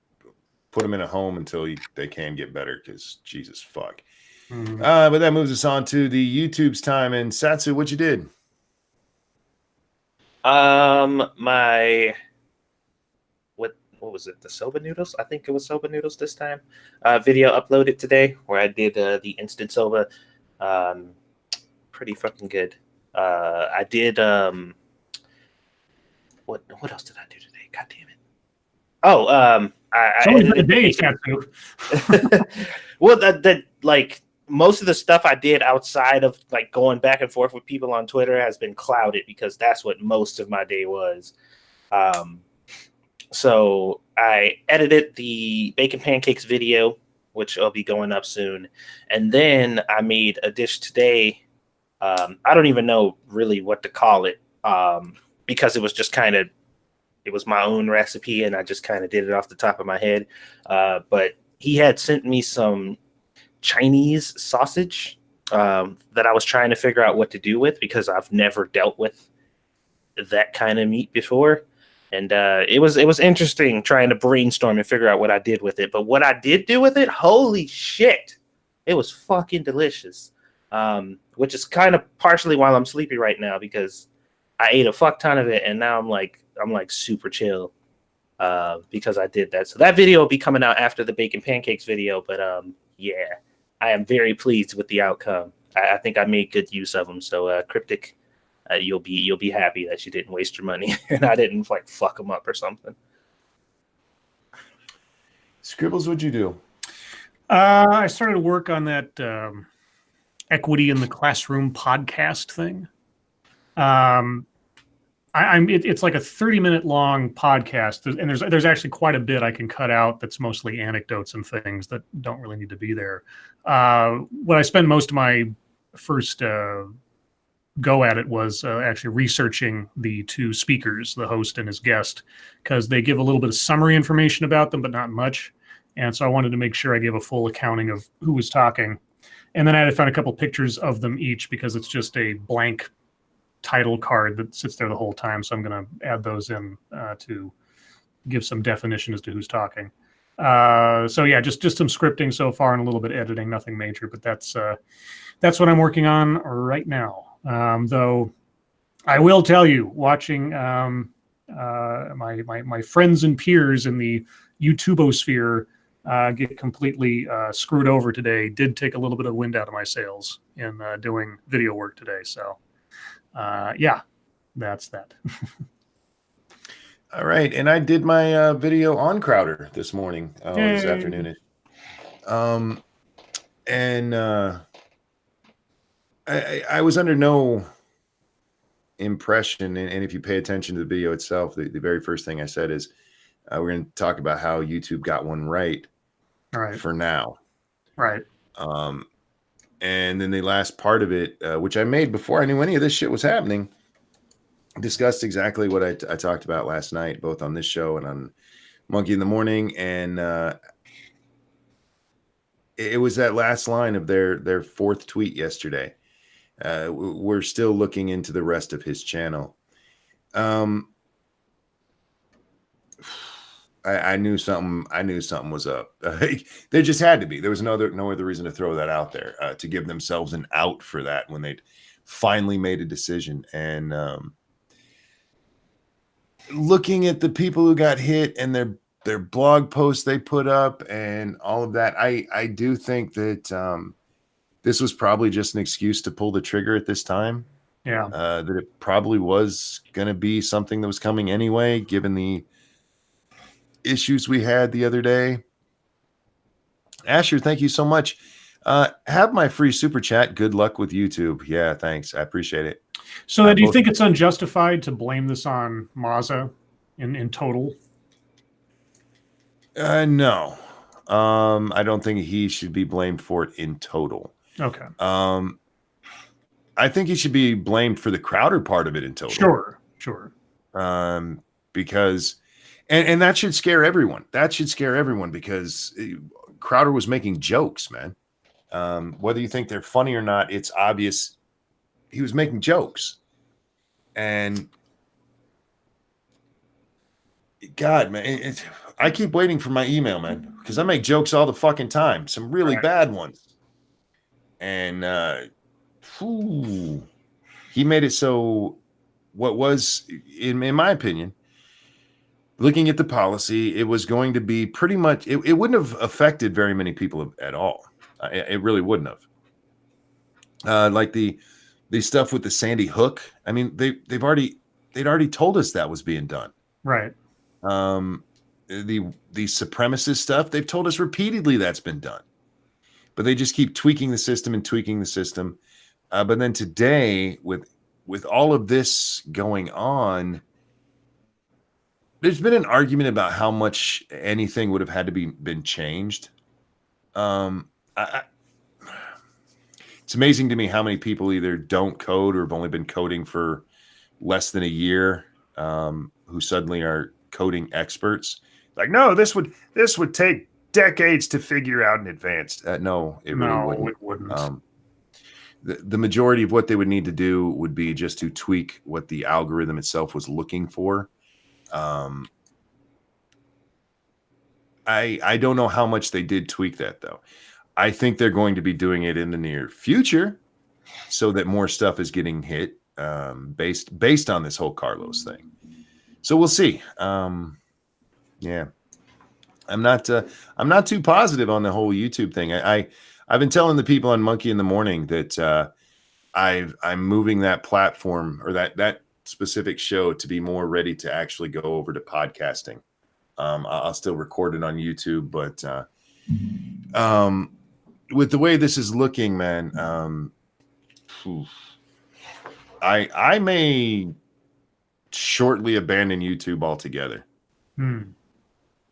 put them in a home until they can get better, because Jesus fuck. Mm-hmm. But that moves us on to the YouTube's time. And Satsu, what you did? What was it? The soba noodles? I think it was soba noodles this time. Video uploaded today where I did the instant soba. Pretty fucking good. I did what else did I do today? God damn it. Oh, I edited a day, Satsu. Well, that like most of the stuff I did outside of like going back and forth with people on Twitter has been clouded because that's what most of my day was. So I edited the bacon pancakes video, which will be going up soon. And then I made a dish today. I don't even know really what to call it because it was just it was my own recipe and I just kind of did it off the top of my head. But he had sent me some Chinese sausage that I was trying to figure out what to do with because I've never dealt with that kind of meat before. And it was interesting trying to brainstorm and figure out what I did with it. But what I did do with it, holy shit, it was fucking delicious. Which is kind of partially why I'm sleepy right now because I ate a fuck ton of it and now I'm like super chill because I did that. So that video will be coming out after the bacon pancakes video. But yeah, I am very pleased with the outcome. I think I made good use of them. So Cryptic, you'll be happy that you didn't waste your money and I didn't like fuck them up or something. Scribbles, what'd you do? I started to work on that Equity in the Classroom podcast thing. It's like a 30-minute long podcast, and there's actually quite a bit I can cut out that's mostly anecdotes and things that don't really need to be there. What I spent most of my first go at it was actually researching the two speakers, the host and his guest, because they give a little bit of summary information about them, but not much. And so I wanted to make sure I gave a full accounting of who was talking. And then I had to find a couple pictures of them each because it's just a blank title card that sits there the whole time. So I'm going to add those in to give some definition as to who's talking. So yeah, just some scripting so far and a little bit of editing, nothing major, but that's what I'm working on right now. Though I will tell you, watching my friends and peers in the YouTubeosphere get completely screwed over today did take a little bit of wind out of my sails in doing video work today. So yeah, that's that. All right, and I did my video on Crowder this morning, this afternoon. And I was under no impression, and if you pay attention to the video itself, the very first thing I said is we're going to talk about how YouTube got one right for now. Right. And then the last part of it, which I made before I knew any of this shit was happening, discussed exactly what I talked about last night, both on this show and on Monkey in the Morning, and it was that last line of their fourth tweet yesterday. We're still looking into the rest of his channel. I knew something. I knew something was up. There just had to be. There was no other reason to throw that out there, to give themselves an out for that when they'd finally made a decision. And looking at the people who got hit and their blog posts they put up and all of that, I do think that this was probably just an excuse to pull the trigger at this time. Yeah. That it probably was going to be something that was coming anyway, given the issues we had the other day. Asher, thank you so much. Have my free super chat. Good luck with YouTube. Yeah, thanks. I appreciate it. So do you think it's unjustified to blame this on Maza in total? No. I don't think he should be blamed for it in total. Okay. I think he should be blamed for the Crowder part of it in total. Sure. Because and that should scare everyone. That should scare everyone because Crowder was making jokes, man. Whether you think they're funny or not, it's obvious he was making jokes. And God, man, I keep waiting for my email, man, because I make jokes all the fucking time. Some really bad ones. And he made it so what was, in my opinion, looking at the policy, it was going to be pretty much, it wouldn't have affected very many people at all. It really wouldn't have. Like the stuff with the Sandy Hook. I mean, they'd already told us that was being done. Right. The supremacist stuff, they've told us repeatedly that's been done. But they just keep tweaking the system. But then today, with all of this going on, there's been an argument about how much anything would have had to been changed. It's amazing to me how many people either don't code or have only been coding for less than a year, who suddenly are coding experts. Like, no, this would take decades to figure out in advance. No, it really wouldn't. The majority of what they would need to do would be just to tweak what the algorithm itself was looking for. I don't know how much they did tweak that, though. I think they're going to be doing it in the near future so that more stuff is getting hit, based on this whole Carlos thing. So we'll see. Yeah, I'm not too positive on the whole YouTube thing. I've been telling the people on Monkey in the Morning that I'm moving that platform or that specific show to be more ready to actually go over to podcasting. I'll still record it on YouTube, but with the way this is looking, man, I may shortly abandon YouTube altogether.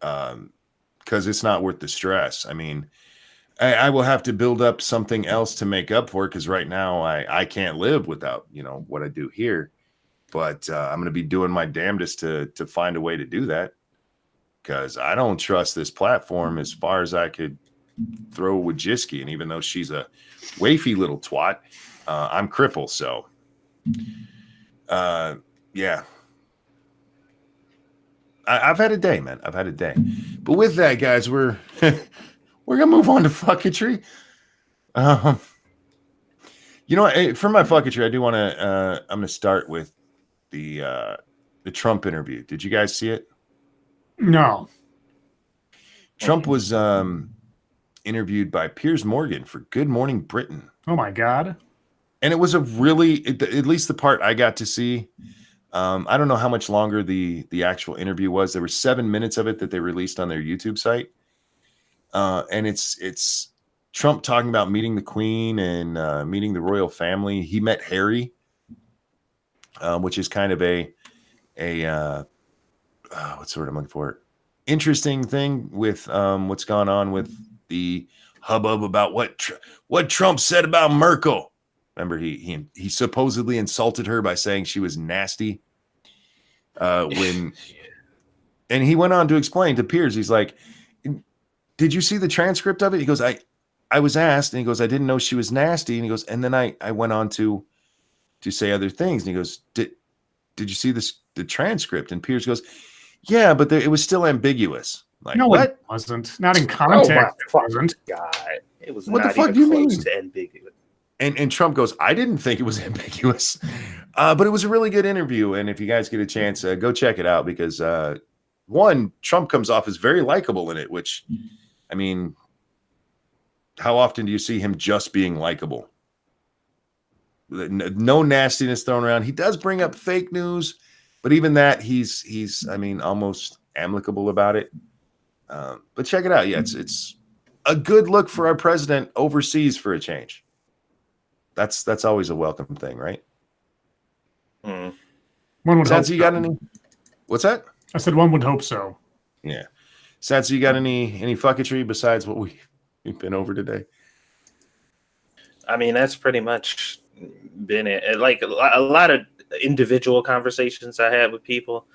Because it's not worth the stress. I mean, I will have to build up something else to make up for it, because right now I can't live without, what I do here. But I'm going to be doing my damnedest to find a way to do that, because I don't trust this platform as far as I could throw Wojcicki. And even though she's a wafy little twat, I'm crippled. So, yeah. I've had a day, man. I've had a day. But with that, guys, we're gonna move on to fucketry. For my fucketry, I do want to. I'm gonna start with the Trump interview. Did you guys see it? No. Trump was interviewed by Piers Morgan for Good Morning Britain. Oh my God! And it was at least the part I got to see. I don't know how much longer the actual interview was. There were 7 minutes of it that they released on their YouTube site. And it's Trump talking about meeting the Queen and meeting the royal family. He met Harry, which is kind of a what's the word I'm looking for? Interesting thing with what's gone on with the hubbub about what Trump said about Merkel. Remember, he supposedly insulted her by saying she was nasty. when, and he went on to explain to Piers, he's like, did you see the transcript of it? He goes, I was asked, and he goes, I didn't know she was nasty. And he goes, and then I went on to say other things. And he goes, did you see the transcript? And Piers goes, yeah, but it was still ambiguous. Like, No, what? it wasn't. Not in Oh my context. It wasn't. God, it was What the not fuck even do you close mean? to ambiguous. And Trump goes, I didn't think it was ambiguous, but it was a really good interview. And if you guys get a chance, go check it out because one, Trump comes off as very likable in it, which, I mean, how often do you see him just being likable? No nastiness thrown around. He does bring up fake news, but even that, he's I mean, almost amicable about it. But check it out. Yeah, it's a good look for our president overseas for a change. That's always a welcome thing, right? One would hope Satsu, you got any? What's that? I said one would hope so. Yeah. Satsu, you got any fucketry besides what we've been over today? I mean, that's pretty much been it. Like a lot of individual conversations I had with people.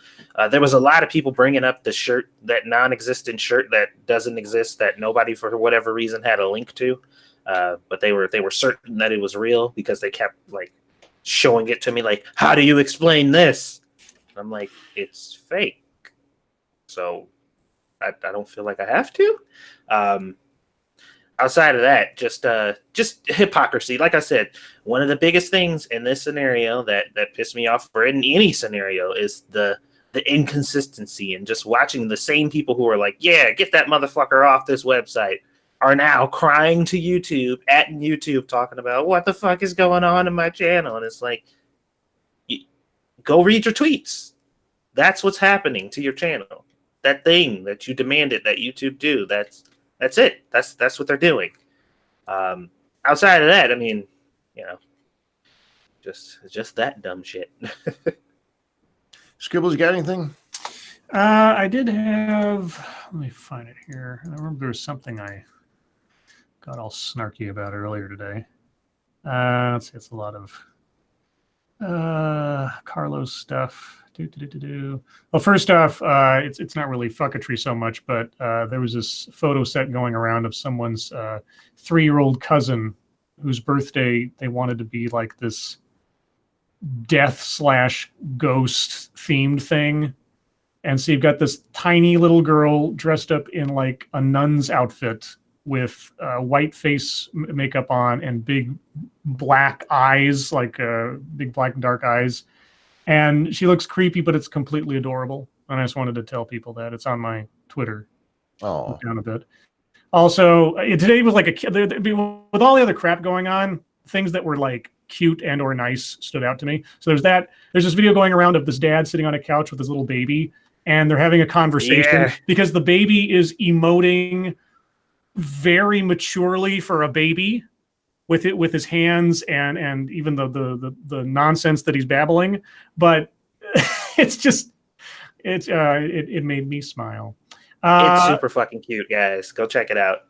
There was a lot of people bringing up the shirt, that non-existent shirt that doesn't exist, that nobody for whatever reason had a link to. But they were certain that it was real because they kept like showing it to me. Like, how do you explain this? I'm like, it's fake. So I don't feel like I have to. Outside of that, just hypocrisy. Like I said, one of the biggest things in this scenario that pissed me off, or in any scenario, is the inconsistency, and just watching the same people who are like, yeah, get that motherfucker off this website, are now crying to YouTube, at YouTube, talking about what the fuck is going on in my channel. And it's like, go read your tweets. That's what's happening to your channel. That thing that you demanded that YouTube do, that's it. That's what they're doing. Outside of that, I mean, you know, just that dumb shit. Scribbles, you got anything? I did have. Let me find it here. I remember there was something I got all snarky about earlier today. Let's see. It's a lot of Carlos stuff. Well, first off, it's not really fucketry so much, but there was this photo set going around of someone's 3-year-old cousin whose birthday they wanted to be like this death/ghost themed thing. And so you've got this tiny little girl dressed up in like a nun's outfit with white face makeup on and big black eyes, like big black and dark eyes. And she looks creepy, but it's completely adorable. And I just wanted to tell people that. It's on my Twitter. Oh, down a bit. Also, today was like with all the other crap going on, things that were like cute and or nice stood out to me. So there's this video going around of this dad sitting on a couch with his little baby, and they're having a conversation because the baby is emoting very maturely for a baby with his hands and even the nonsense that he's babbling, but it made me smile. It's super fucking cute, guys. Go check it out.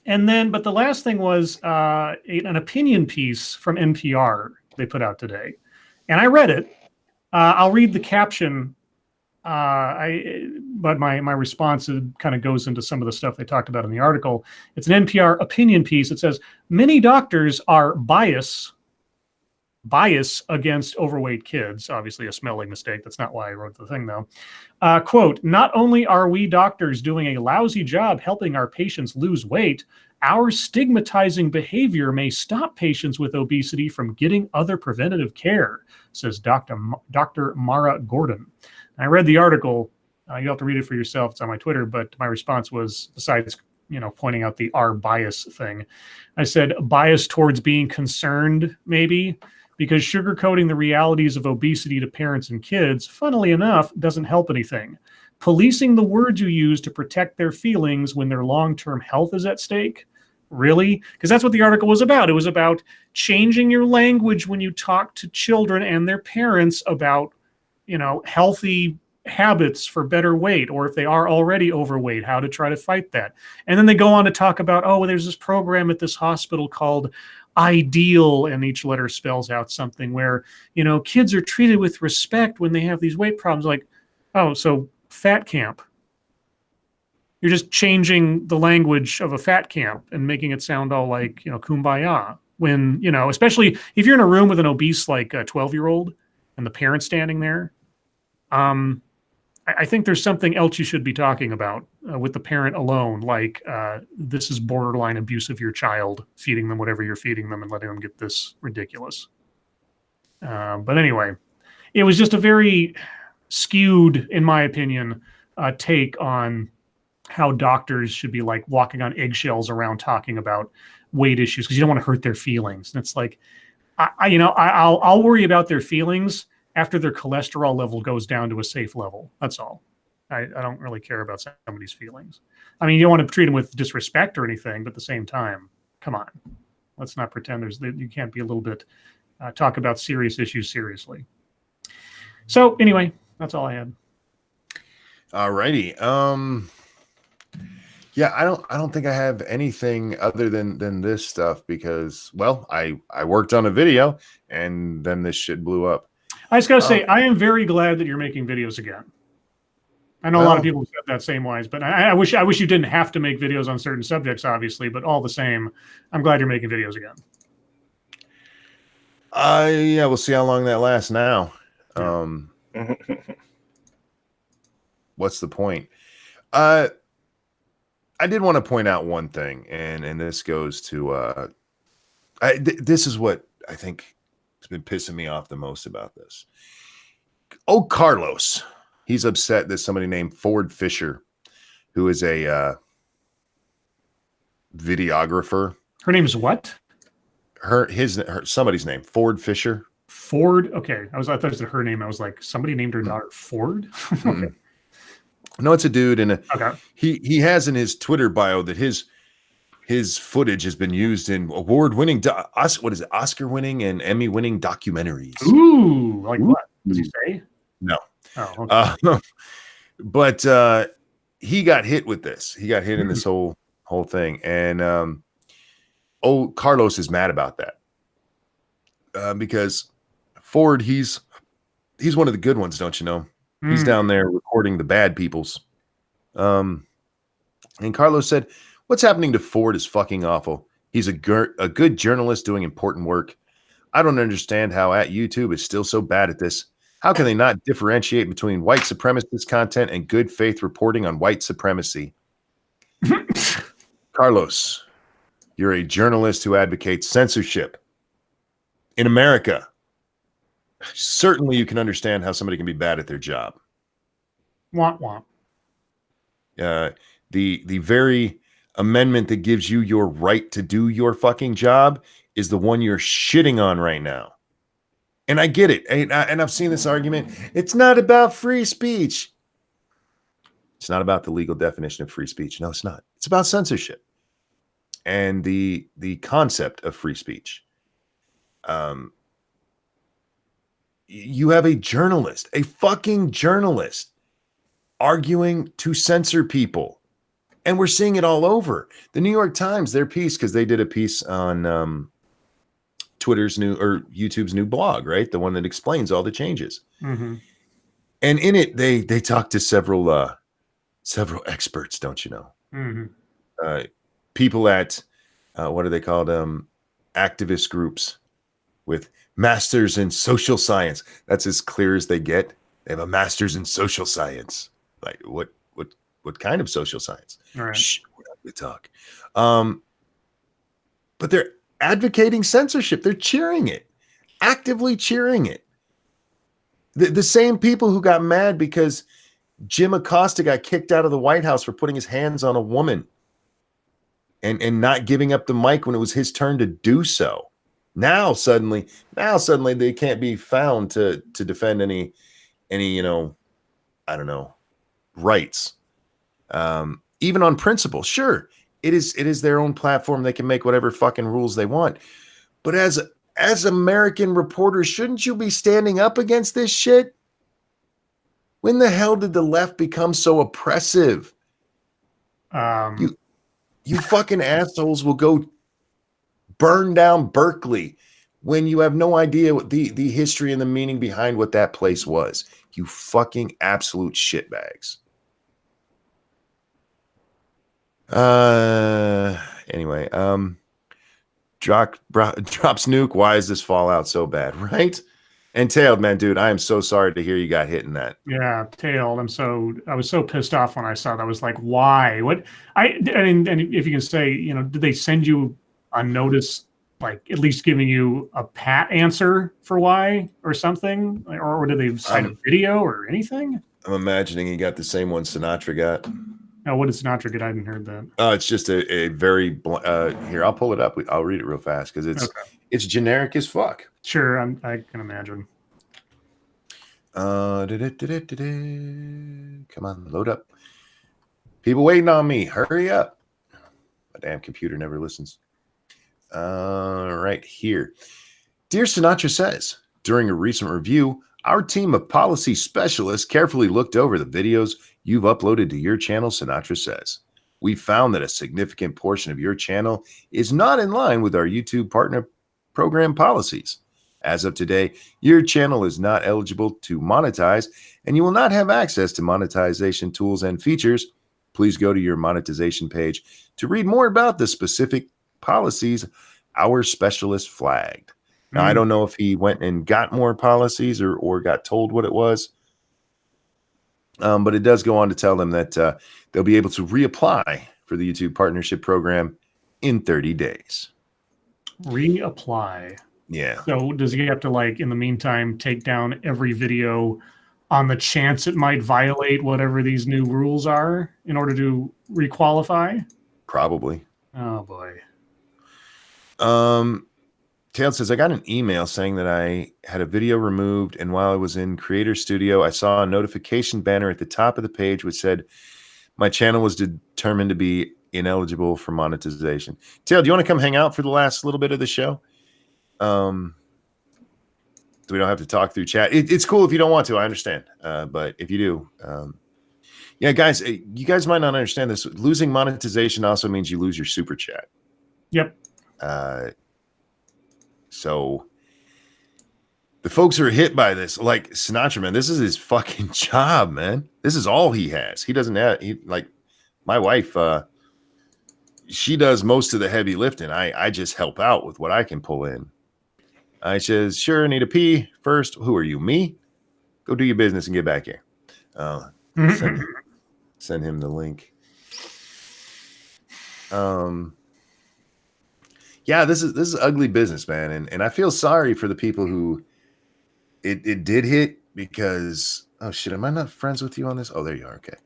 And then, but the last thing was an opinion piece from NPR they put out today, and I read it. I'll read the caption. But my response kind of goes into some of the stuff they talked about in the article. It's an NPR opinion piece. It says many doctors are bias against overweight kids. Obviously a spelling mistake. That's not why I wrote the thing though. Quote, not only are we doctors doing a lousy job helping our patients lose weight, our stigmatizing behavior may stop patients with obesity from getting other preventative care, says Dr. Mara Gordon. I read the article. You have to read it for yourself. It's on my Twitter. But my response was, besides pointing out the our bias thing, I said bias towards being concerned, maybe, because sugarcoating the realities of obesity to parents and kids, funnily enough, doesn't help anything. Policing the words you use to protect their feelings when their long-term health is at stake. Really? Because that's what the article was about. It was about changing your language when you talk to children and their parents about healthy habits for better weight, or if they are already overweight, how to try to fight that. And then they go on to talk about, there's this program at this hospital called ideal, and each letter spells out something where, kids are treated with respect when they have these weight problems. Like, oh, so fat camp. You're just changing the language of a fat camp and making it sound all like, kumbaya. When, especially if you're in a room with an obese, like a 12-year-old and the parent standing there, I think there's something else you should be talking about with the parent alone. Like, this is borderline abuse of your child, feeding them whatever you're feeding them and letting them get this ridiculous. But anyway, it was just a very skewed, in my opinion, take on how doctors should be like walking on eggshells around talking about weight issues because you don't want to hurt their feelings. And it's like, I'll worry about their feelings after their cholesterol level goes down to a safe level. That's all. I don't really care about somebody's feelings. I mean, you don't want to treat them with disrespect or anything, but at the same time, come on. Let's not pretend you can't be a little bit, talk about serious issues seriously. So anyway, that's all I had. All righty. Yeah, I don't think I have anything other than this stuff because, well, I worked on a video and then this shit blew up. I just gotta say, I am very glad that you're making videos again. I know a lot of people said that same wise, but I wish you didn't have to make videos on certain subjects, obviously. But all the same, I'm glad you're making videos again. Yeah, we'll see how long that lasts now. What's the point? I did want to point out one thing, and this goes to this is what I think has been pissing me off the most about this. Oh, Carlos, he's upset that somebody named Ford Fisher, who is a videographer. Her name is what? Somebody's name, Ford Fisher. Ford. Okay, I thought it was her name. I was like, somebody named her daughter Ford. Okay. No, it's a dude, and okay. He has in his Twitter bio that his footage has been used in award-winning, Oscar-winning and Emmy-winning documentaries. Ooh, like what? Does he say? No. Oh, okay. But he got hit with this. He got hit in this whole thing, and Carlos is mad about that because Ford, he's one of the good ones, don't you know? He's down there recording the bad peoples. And Carlos said, "What's happening to Ford is fucking awful. He's a good journalist doing important work. I don't understand how at YouTube is still so bad at this. How can they not differentiate between white supremacist content and good faith reporting on white supremacy?" Carlos, you're a journalist who advocates censorship in America. Certainly you can understand how somebody can be bad at their job. Womp womp. The very amendment that gives you your right to do your fucking job is the one you're shitting on right now. And I get it. And I've seen this argument. It's not about free speech. It's not about the legal definition of free speech. No, it's not. It's about censorship and the concept of free speech. You have a journalist, a fucking journalist, arguing to censor people. And we're seeing it all over. The New York Times, their piece, because they did a piece on YouTube's new blog, right? The one that explains all the changes. Mm-hmm. And in it, they talked to several experts, don't you know? Mm-hmm. People at, what are they called? Activist groups with masters in social science. That's as clear as they get. They have a master's in social science. Like what kind of social science? All right. Shh, we're not going to talk. But they're advocating censorship. They're cheering it, actively cheering it. The same people who got mad because Jim Acosta got kicked out of the White House for putting his hands on a woman and not giving up the mic when it was his turn to do so. Now suddenly they can't be found to defend any I don't know, rights. Even on principle. Sure, it is their own platform. They can make whatever fucking rules they want. But as American reporters, shouldn't you be standing up against this shit? When the hell did the left become so oppressive? You fucking assholes will go burn down Berkeley when you have no idea what the history and the meaning behind what that place was. You fucking absolute shitbags. Anyway, drops nuke. Why is this Fallout so bad, right? And Tailed, man, dude, I am so sorry to hear you got hit in that. Yeah, Tailed. I was so pissed off when I saw that. I was like, why? What? And if you can say, you know, did they send you a notice, like at least giving you a pat answer for why or something, or did they cite a video or anything? I'm imagining he got the same one Sinatra got. Oh, what did Sinatra get? I hadn't heard that. It's just a very here. I'll pull it up. I'll read it real fast because it's generic as fuck. Sure, I can imagine. Come on, load up. People waiting on me. Hurry up. My damn computer never listens. Right here. Dear Sinatra says, during a recent review, our team of policy specialists carefully looked over the videos you've uploaded to your channel, Sinatra says. We found that a significant portion of your channel is not in line with our YouTube partner program policies. As of today, your channel is not eligible to monetize, and you will not have access to monetization tools and features. Please go to your monetization page to read more about the specific policies our specialist flagged. Now, I don't know if he went and got more policies or got told what it was, but it does go on to tell them that they'll be able to reapply for the YouTube Partnership Program in 30 days. Reapply. Yeah. So does he have to, like, in the meantime, take down every video on the chance it might violate whatever these new rules are in order to requalify? Probably. Oh, boy. Tail says, I got an email saying that I had a video removed, and while I was in Creator Studio, I saw a notification banner at the top of the page which said my channel was determined to be ineligible for monetization. Tail, do you want to come hang out for the last little bit of the show? We don't have to talk through chat. It's cool if you don't want to. I understand. But if you do, yeah, guys, you guys might not understand this. Losing monetization also means you lose your super chat. Yep. So the folks who are hit by this, like Sinatra, man, this is his fucking job, man. This is all he has. He doesn't have, like my wife, she does most of the heavy lifting. I just help out with what I can pull in. I says, sure, need a pee first. Who are you? Me? Go do your business and get back here. Send him the link. Yeah, this is ugly business, man. And I feel sorry for the people who it did hit because, oh shit, am I not friends with you on this? Oh, there you are. Okay.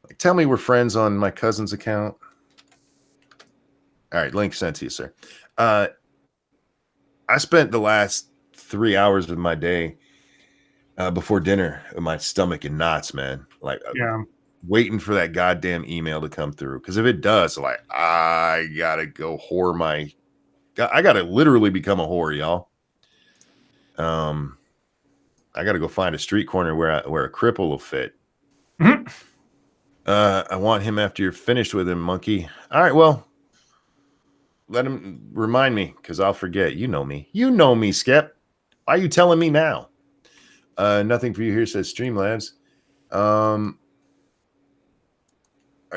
Like, tell me we're friends on my cousin's account. All right, link sent to you, sir. I spent the last 3 hours of my day before dinner with my stomach in knots, man. Like, yeah, waiting for that goddamn email to come through. Because if it does, like, I gotta go whore I gotta literally become a whore, y'all. I gotta go find a street corner where a cripple will fit. I want him after you're finished with him, monkey. All right, well. Let him remind me, because I'll forget. You know me. You know me, Skep. Why are you telling me now? Nothing for you here, says Streamlabs. Are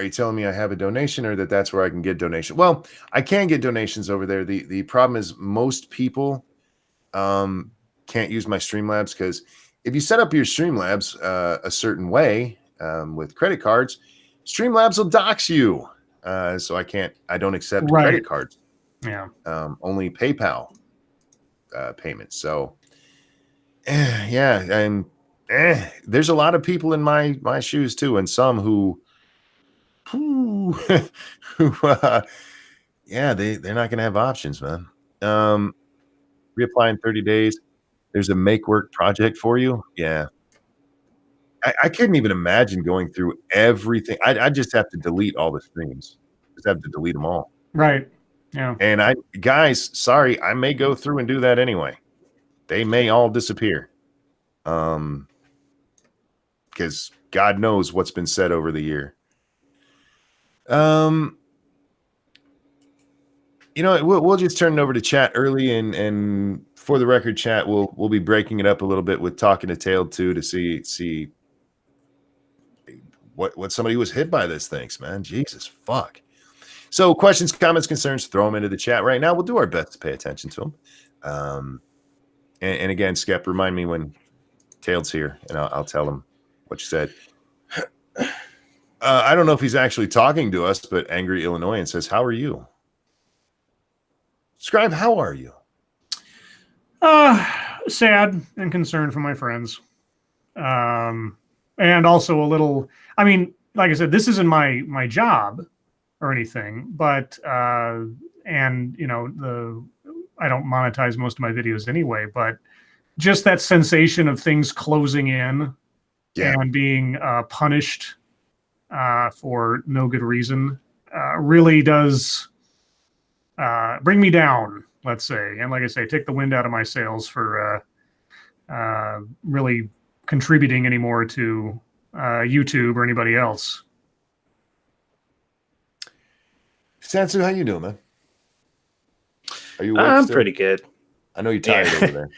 you telling me I have a donation or that's where I can get donation? Well, I can get donations over there. The problem is most people can't use my Streamlabs because if you set up your Streamlabs a certain way with credit cards, Streamlabs will dox you. So I don't accept credit cards. Yeah. Only PayPal payments. So yeah, and there's a lot of people in my shoes too, and some who yeah, they're not gonna have options, man. Reapply in 30 days. There's a make work project for you. Yeah. I couldn't even imagine going through everything. I just have to delete all the streams. Just have to delete them all. Right. Yeah. And guys, sorry, I may go through and do that anyway. They may all disappear. Because God knows what's been said over the year. You know, we'll just turn it over to chat early, and for the record, chat, we'll be breaking it up a little bit with talking to Tail too to see what somebody was hit by this things, man. Jesus fuck. So questions, comments, concerns, throw them into the chat right now. We'll do our best to pay attention to them. And again, Skep, remind me when Tail's here, and I'll tell him what you said. I don't know if he's actually talking to us, but Angry Illinoisan says, "How are you?" Scribe, how are you? Sad and concerned for my friends. And also a little, I mean, like I said, this isn't my job or anything, but and you know, I don't monetize most of my videos anyway, but just that sensation of things closing in and being punished for no good reason really does bring me down, let's say. And like I say, take the wind out of my sails for really contributing anymore to YouTube or anybody else. Satsu, how you doing, man? Are you? I'm still? pretty good. I know you're tired over there.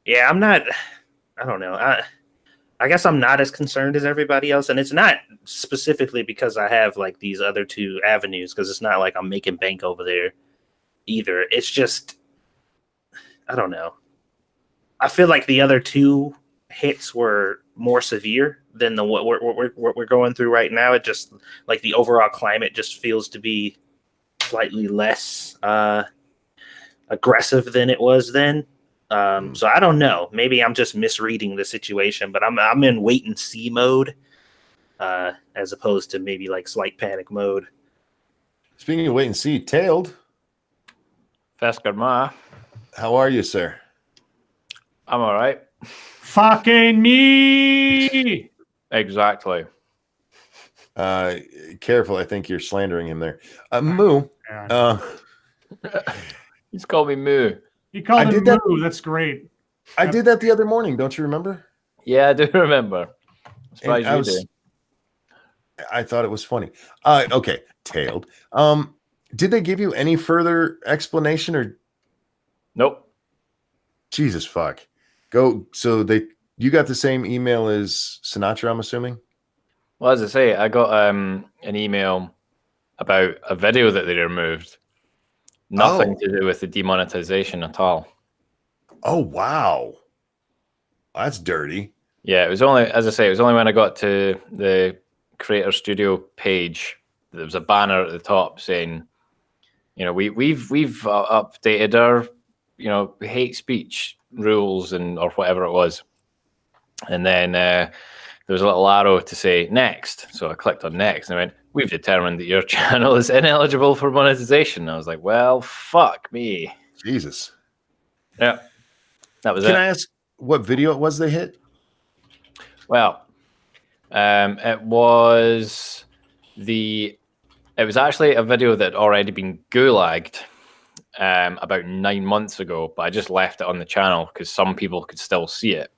Yeah, I'm not. I don't know. I guess I'm not as concerned as everybody else, and it's not specifically because I have like these other two avenues, because it's not like I'm making bank over there either. It's just, I don't know. I feel like the other two hits were more severe than what we're going through right now. It just, like, the overall climate just feels to be slightly less aggressive than it was then. So I don't know. Maybe I'm just misreading the situation, but I'm in wait and see mode, as opposed to maybe like slight panic mode. Speaking of wait and see, Tailed, Feskarma. how are you, sir? I'm all right. Fucking me. Exactly. Careful, I think you're slandering him there. Moo. He's called me Moo. He called I him did Moo. That's great. I did that the other morning. Don't you remember? Yeah, I do remember. And I do. I thought it was funny. Okay, Tailed. Did they give you any further explanation or? Nope. Jesus fuck. So you got the same email as Sinatra, I'm assuming? Well, as I say, I got an email about a video that they removed. Nothing to do with the demonetization at all. Oh, wow. That's dirty. Yeah, it was only, as I say, it was only when I got to the Creator Studio page, there was a banner at the top saying, you know, we've updated our, you know, hate speech rules or whatever it was. And then there was a little arrow to say next. So I clicked on next and I went, we've determined that your channel is ineligible for monetization. I was like, well, fuck me. Jesus. Yeah, that was it. Can I ask what video it was they hit? Well, it was actually a video that had already been gulagged about 9 months ago, but I just left it on the channel because some people could still see it.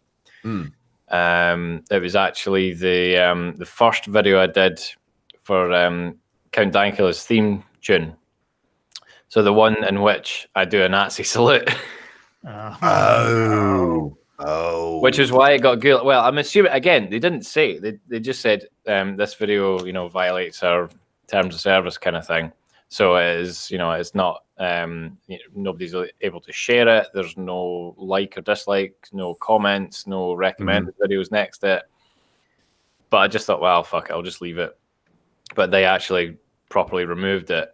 It was actually the first video I did for Count Dankula's theme tune. So the one in which I do a Nazi salute. Which is why it got good. Well, I'm assuming, again, they didn't say. They just said this video, you know, violates our terms of service kind of thing. So it is, you know, it's not, nobody's able to share it. There's no like or dislike, no comments, no recommended videos next to it. But I just thought, well, fuck it, I'll just leave it. But they actually properly removed it.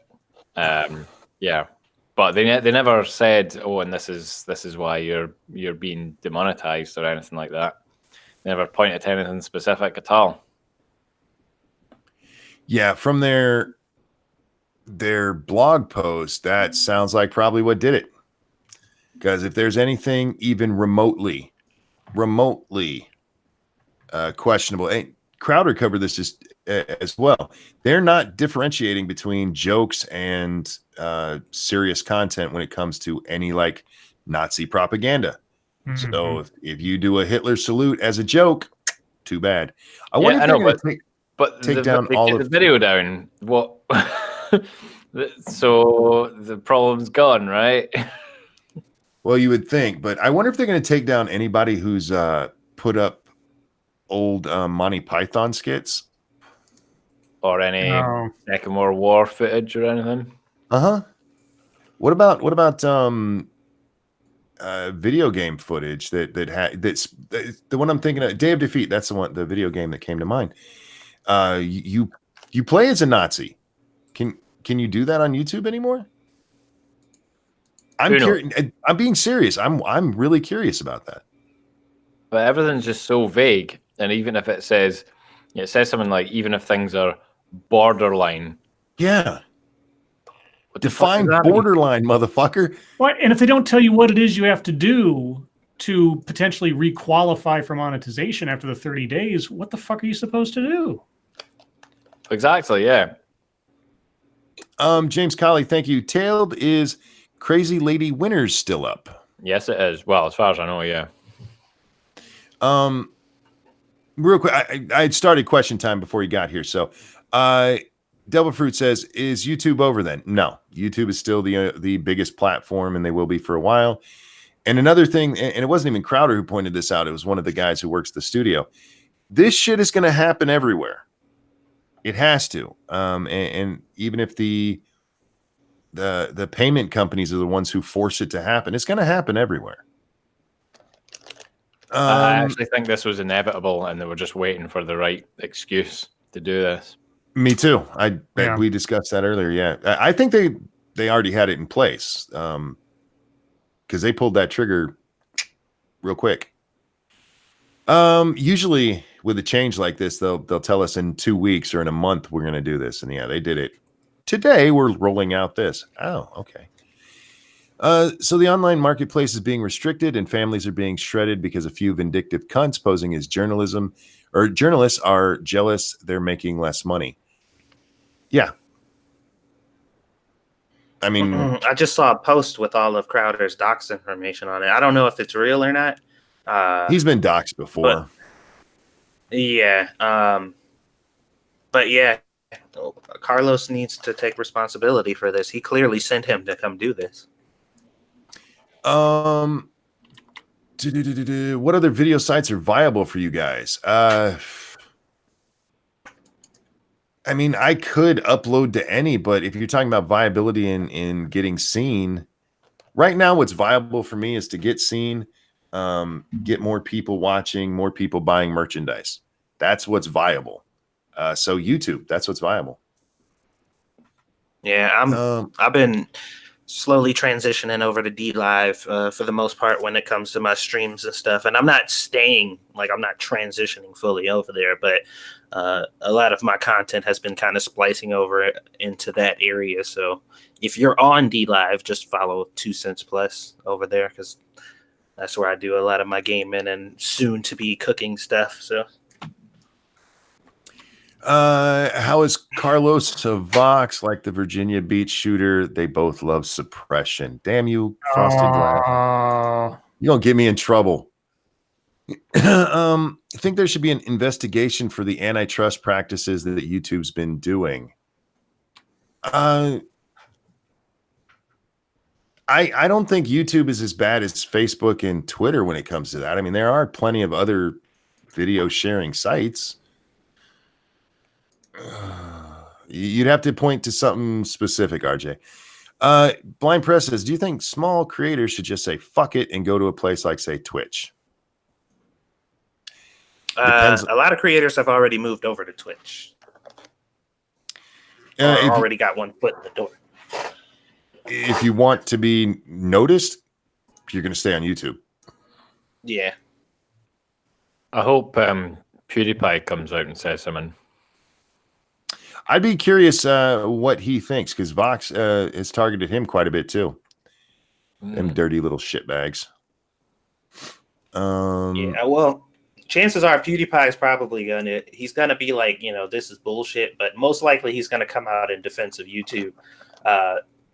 Yeah. But they never said, oh, and this is why you're being demonetized or anything like that. They never pointed to anything specific at all. Yeah, from their blog post, that sounds like probably what did it. Because if there's anything even remotely questionable, and Crowder covered this just as well. They're not differentiating between jokes and serious content when it comes to any like Nazi propaganda. So if you do a Hitler salute as a joke, too bad. I wonder if they're going to take down all the video down. What So the problem's gone, right? Well, you would think, but I wonder if they're going to take down anybody who's put up old Monty Python skits. Or any Oh. Second World War footage or anything. Uh-huh. What about video game footage that's the one I'm thinking of? Day of Defeat. That's the video game that came to mind. You play as a Nazi. Can you do that on YouTube anymore? I'm curious. I'm being serious. I'm really curious about that. But everything's just so vague, and even if it says something like, even if things are borderline. Yeah. Define borderline, motherfucker. What? And if they don't tell you what it is you have to do to potentially requalify for monetization after the 30 days, what the fuck are you supposed to do? Exactly, yeah. James Colley, thank you. Tailed, is Crazy Lady Winners still up? Yes, it is. Well, as far as I know, yeah. Real quick, I had started question time before you got here. So, Devil Fruit says, is YouTube over then? No, YouTube is still the biggest platform, and they will be for a while. And another thing, and it wasn't even Crowder who pointed this out. It was one of the guys who works the studio. This shit is going to happen everywhere. It has to. And even if the payment companies are the ones who force it to happen, it's going to happen everywhere. I actually think this was inevitable, and they were just waiting for the right excuse to do this. Me too. We discussed that earlier. Yeah, I think they already had it in place because they pulled that trigger real quick. Usually with a change like this, they'll tell us in 2 weeks or in a month we're going to do this, and yeah, they did it today. We're rolling out this. Oh, okay. So the online marketplace is being restricted, and families are being shredded because a few vindictive cunts posing as journalists are jealous they're making less money. Yeah. I mean, I just saw a post with all of Crowder's docs information on it. I don't know if it's real or not. He's been doxxed before. Yeah. But yeah, Carlos needs to take responsibility for this. He clearly sent him to come do this. What other video sites are viable for you guys? I mean, I could upload to any, but if you're talking about viability in getting seen, right now what's viable for me is to get seen, get more people watching, more people buying merchandise. That's what's viable. So YouTube, that's what's viable. Yeah, I've been slowly transitioning over to D Live for the most part when it comes to my streams and stuff. And I'm not transitioning fully over there, but a lot of my content has been kind of splicing over into that area. So if you're on D Live, just follow 2 Cents Plus over there, because that's where I do a lot of my gaming and soon to be cooking stuff. So. How is Carlos to Vox like the Virginia Beach shooter? They both love suppression. Damn you, Frosted Glass. You're going to get me in trouble. I think there should be an investigation for the antitrust practices that YouTube's been doing. I don't think YouTube is as bad as Facebook and Twitter when it comes to that. I mean, there are plenty of other video sharing sites. You'd have to point to something specific, RJ. Blind Press says, do you think small creators should just say fuck it and go to a place like, say, Twitch? A lot of creators have already moved over to Twitch. Already got one foot in the door. If you want to be noticed, you're going to stay on YouTube. Yeah. I hope PewDiePie comes out and says something. I'd be curious what he thinks, because Vox has targeted him quite a bit too. Them dirty little shitbags. Yeah, well, chances are PewDiePie is probably he's gonna be like, this is bullshit, but most likely he's gonna come out in defense of YouTube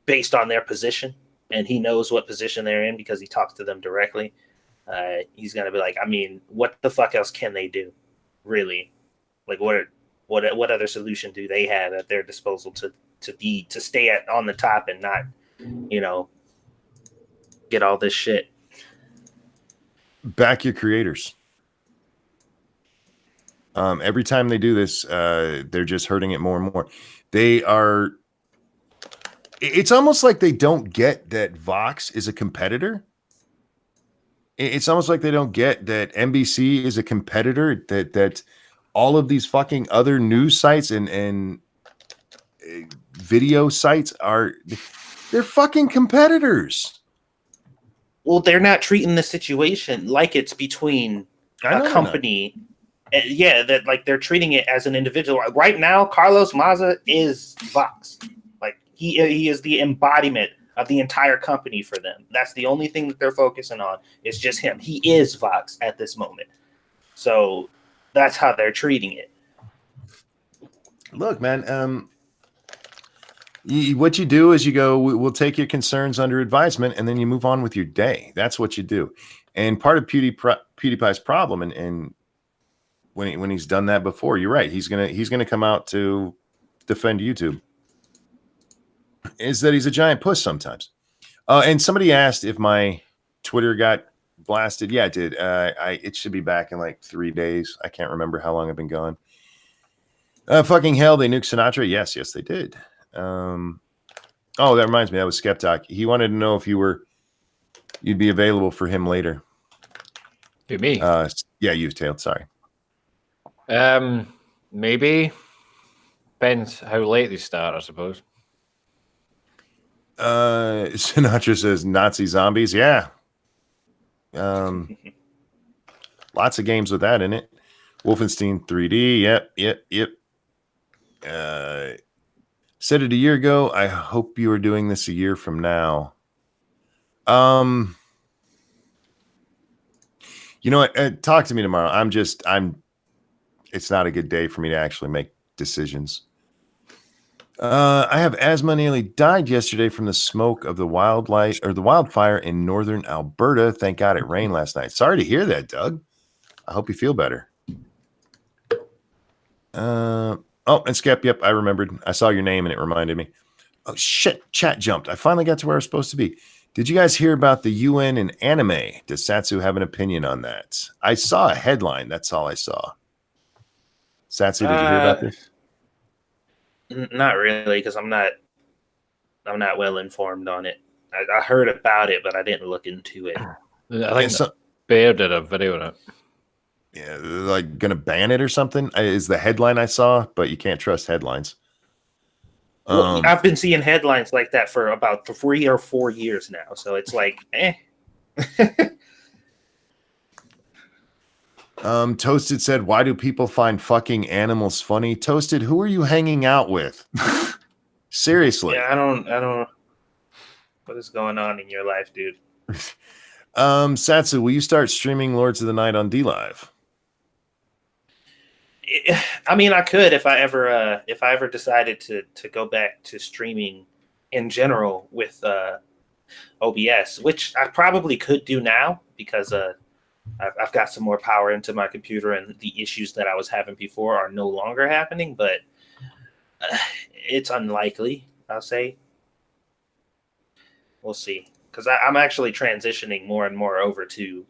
based on their position, and he knows what position they're in because he talks to them directly. He's gonna be like, I mean, what the fuck else can they do, really? Like, what other solution do they have at their disposal to to stay on the top and not, get all this shit. Back your creators. Every time they do this, they're just hurting it more and more. It's almost like they don't get that Vox is a competitor. It's almost like they don't get that NBC is a competitor, that all of these fucking other news sites and video sites they're fucking competitors. Well, they're not treating the situation like it's between a company. Yeah, that like they're treating it as an individual. Right now, Carlos Maza is Vox. Like he is the embodiment of the entire company for them. That's the only thing that they're focusing on. It's just him. He is Vox at this moment. So that's how they're treating it. Look, man, what you do is you go, we'll take your concerns under advisement, and then you move on with your day. That's what you do. And part of PewDiePie's problem, and when he's done that before, you're right, he's gonna come out to defend YouTube, is that he's a giant puss sometimes. And somebody asked if my Twitter got blasted. Yeah, it did. It should be back in like 3 days. I can't remember how long I've been gone. Fucking hell, they nuked Sinatra. Yes, they did. Oh, that reminds me. That was Skeptalk. He wanted to know if you'd be available for him later. Who, me? Yeah, you, Tail. Sorry. Maybe. Depends how late they start, I suppose. Sinatra says Nazi zombies. Yeah. Lots of games with that in it. Wolfenstein 3D. Yep. Said it a year ago. I hope you are doing this a year from now. You know what? Talk to me tomorrow. It's not a good day for me to actually make decisions. I have asthma, nearly died yesterday from the smoke of the wildfire in northern Alberta. Thank God it rained last night. Sorry to hear that, Doug. I hope you feel better. Oh, and Skep, yep, I remembered. I saw your name and it reminded me. Oh, shit, chat jumped. I finally got to where I was supposed to be. Did you guys hear about the UN and anime? Does Satsu have an opinion on that? I saw a headline. That's all I saw. Satsu, did you hear about this? Not really, because I'm not well informed on it. I heard about it, but I didn't look into it. I think Bear did a video on it. Yeah, like gonna ban it or something is the headline I saw, but you can't trust headlines. Well, I've been seeing headlines like that for about 3 or 4 years now, so it's like, Toasted said, "Why do people find fucking animals funny?" Toasted, who are you hanging out with? Seriously. Yeah, I don't. What is going on in your life, dude? Satsu, will you start streaming Lords of the Night on DLive? I mean, I could if I ever decided to go back to streaming in general with OBS, which I probably could do now because I've got some more power into my computer and the issues that I was having before are no longer happening. But it's unlikely, I'll say. We'll see, because I'm actually transitioning more and more over to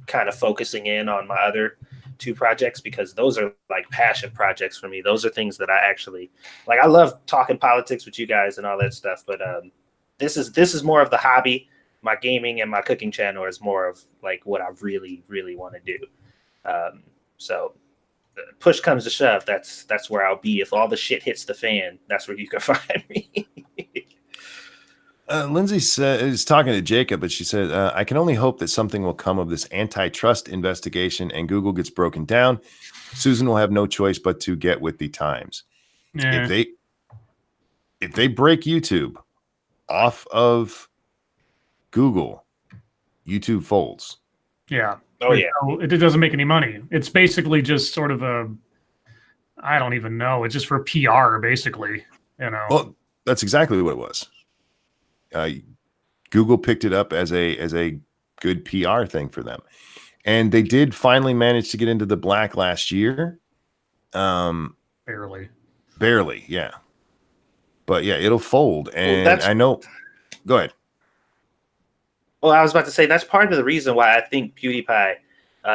kind of focusing in on my other 2 projects, because those are like passion projects for me. Those are things that I actually like. I love talking politics with you guys and all that stuff, but this is more of the hobby. My gaming and my cooking channel is more of like what I really, really want to do. So push comes to shove, that's where I'll be. If all the shit hits the fan, that's where you can find me. Lindsay is talking to Jacob, but she said, I can only hope that something will come of this antitrust investigation and Google gets broken down. Susan will have no choice but to get with the times. Yeah. If they break YouTube off of Google, YouTube folds. Yeah. Oh, yeah. It doesn't make any money. It's basically just sort of I don't even know. It's just for PR, basically. Well, that's exactly what it was. Google picked it up as a good PR thing for them, and they did finally manage to get into the black last year. Barely, yeah. But yeah, it'll fold. And that's- I know. Go ahead. Well, I was about to say that's part of the reason why I think PewDiePie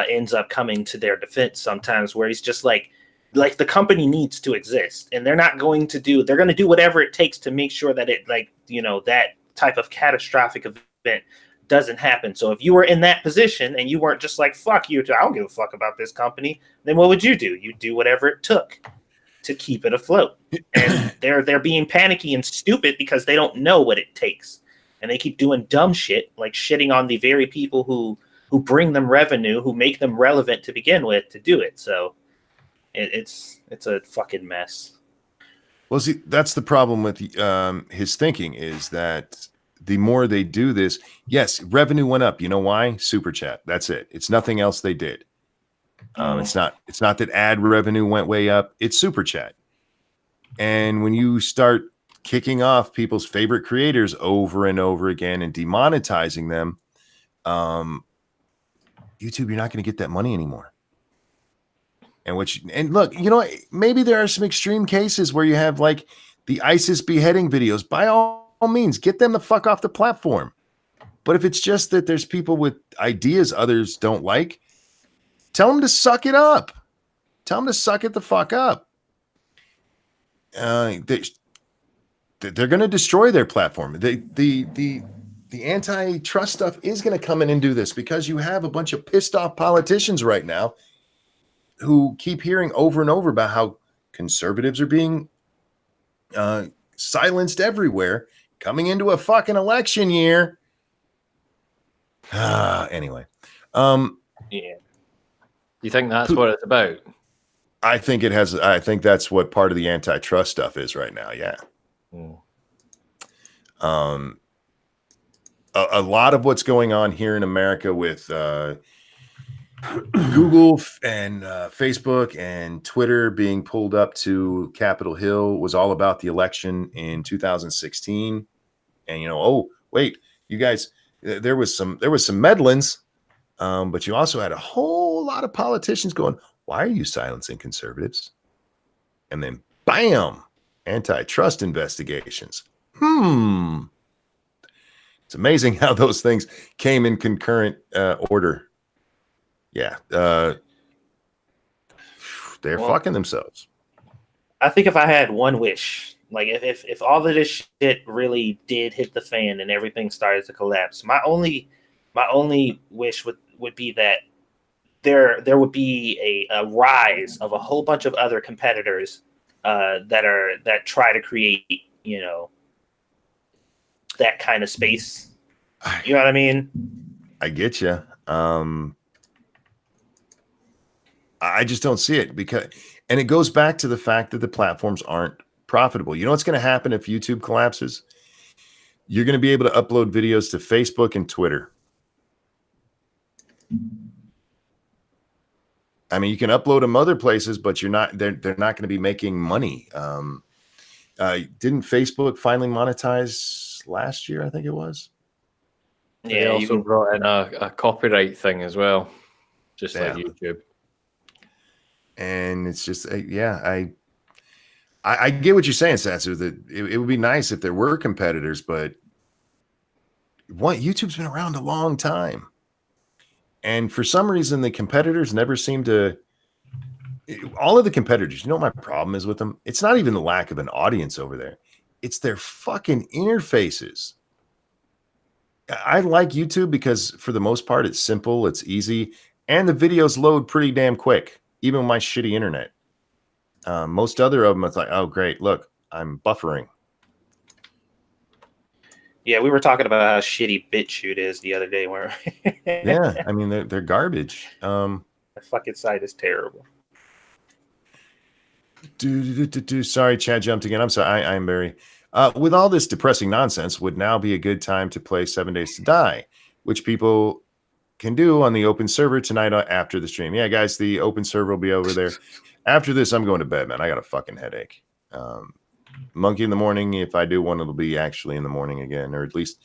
ends up coming to their defense sometimes, where he's just like the company needs to exist, and they're going to do whatever it takes to make sure that it, like, you know, that type of catastrophic event doesn't happen. So if you were in that position and you weren't just like, fuck you, I don't give a fuck about this company, then what would you do? You'd do whatever it took to keep it afloat. And they're being panicky and stupid because they don't know what it takes. And they keep doing dumb shit, like shitting on the very people who bring them revenue, who make them relevant to begin with, to do it. So it's a fucking mess. Well, see, that's the problem with his thinking, is that the more they do this, yes, revenue went up. You know why? Super chat. That's it. It's nothing else they did. It's not that ad revenue went way up. It's super chat. And when you start kicking off people's favorite creators over and over again and demonetizing them, YouTube, you're not going to get that money anymore. And look, you know, maybe there are some extreme cases where you have like the ISIS beheading videos. By all means, get them the fuck off the platform. But if it's just that there's people with ideas others don't like, tell them to suck it up. Tell them to suck it the fuck up. They're going to destroy their platform. The antitrust stuff is going to come in and do this, because you have a bunch of pissed off politicians right now who keep hearing over and over about how conservatives are being silenced everywhere coming into a fucking election year. Anyway. Yeah. You think that's what it's about? I think that's what part of the antitrust stuff is right now. Yeah. A lot of what's going on here in America with Google and Facebook and Twitter being pulled up to Capitol Hill was all about the election in 2016. And, you know, oh, wait, you guys, there was some meddlings, but you also had a whole lot of politicians going, why are you silencing conservatives? And then, bam, antitrust investigations. It's amazing how those things came in concurrent order. Yeah. They're fucking themselves. I think if I had one wish, like if all of this shit really did hit the fan and everything started to collapse, my only wish would be that there would be a rise of a whole bunch of other competitors that try to create, you know, that kind of space. You know what I mean? I get you. I just don't see it, and it goes back to the fact that the platforms aren't profitable. You know what's going to happen if YouTube collapses? You're going to be able to upload videos to Facebook and Twitter. I mean, you can upload them other places, but they're not going to be making money. Didn't Facebook finally monetize last year? I think it was. Yeah. They also brought in a copyright thing as well, just like YouTube. And it's just, I get what you're saying, Satsu, that it would be nice if there were competitors, but YouTube's been around a long time. And for some reason, the competitors never seem to, all of the competitors, you know what my problem is with them? It's not even the lack of an audience over there. It's their fucking interfaces. I like YouTube because for the most part, it's simple, it's easy, and the videos load pretty damn quick, even with my shitty internet. Most other of them, it's like, oh, great, look, I'm buffering. Yeah, we were talking about how shitty BitChute is the other day. Yeah, I mean, they're garbage. The fucking site is terrible. Sorry, Chad jumped again. I'm sorry, I'm Barry. With all this depressing nonsense, would now be a good time to play 7 Days to Die, which people can do on the open server tonight after the stream. Yeah, guys, the open server will be over there. After this, I'm going to bed, man. I got a fucking headache. Monkey in the morning. If I do one, it'll be actually in the morning again, or at least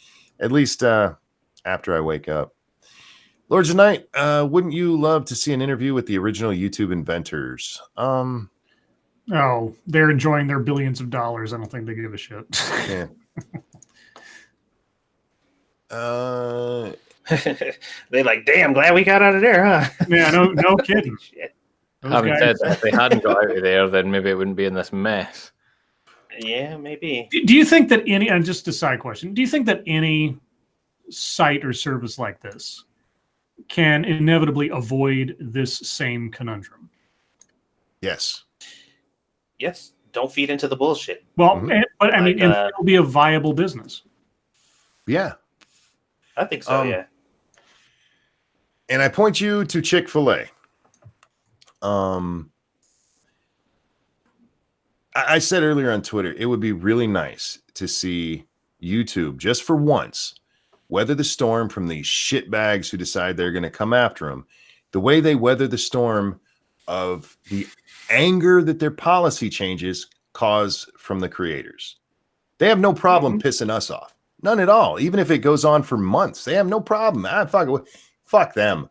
after I wake up. Lords of Night, wouldn't you love to see an interview with the original YouTube inventors? Oh, they're enjoying their billions of dollars. I don't think they give a shit. Yeah. They're like, damn, glad we got out of there, huh? Yeah, no kidding. Shit. Those Having guys. said that, if they hadn't got out of there, then maybe it wouldn't be in this mess. Yeah, maybe. Do you think that any, and just a side question, do you think that any site or service like this can inevitably avoid this same conundrum? Yes. Yes. Don't feed into the bullshit. Well, Mhm. but I mean, Like, it'll be a viable business. Yeah. I think so, yeah. And I point you to Chick-fil-A. I said earlier on Twitter, it would be really nice to see YouTube, just for once, weather the storm from these shitbags who decide they're going to come after them, the way they weather the storm of the anger that their policy changes cause from the creators. They have no problem pissing us off. None at all. Even if it goes on for months, they have no problem. Fuck them.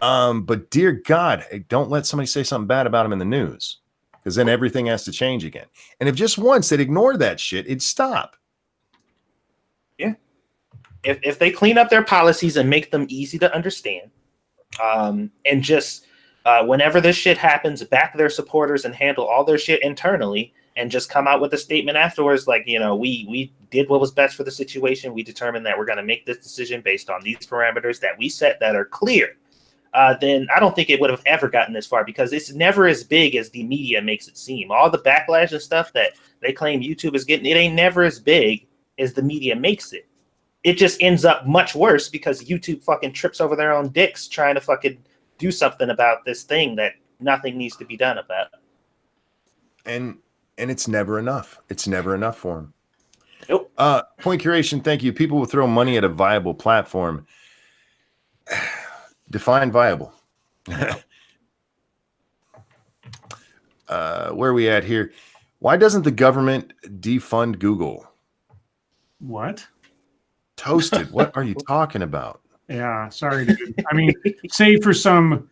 But dear God, don't let somebody say something bad about them in the news, because then everything has to change again. And if just once they'd ignore that shit, it'd stop. Yeah. If they clean up their policies and make them easy to understand, and just whenever this shit happens, back their supporters and handle all their shit internally, and just come out with a statement afterwards, like, you know, we did what was best for the situation. We determined that we're going to make this decision based on these parameters that we set that are clear. Then I don't think it would have ever gotten this far, because it's never as big as the media makes it seem. All the backlash and stuff that they claim YouTube is getting, it ain't never as big as the media makes it. It just ends up much worse because YouTube fucking trips over their own dicks trying to fucking do something about this thing that nothing needs to be done about. And it's never enough. It's never enough for them. Nope. Point curation, thank you. People will throw money at a viable platform. Define viable. Where are we at here? Why doesn't the government defund Google? What? Toasted. What are you talking about? Yeah, sorry, dude. I mean, save for some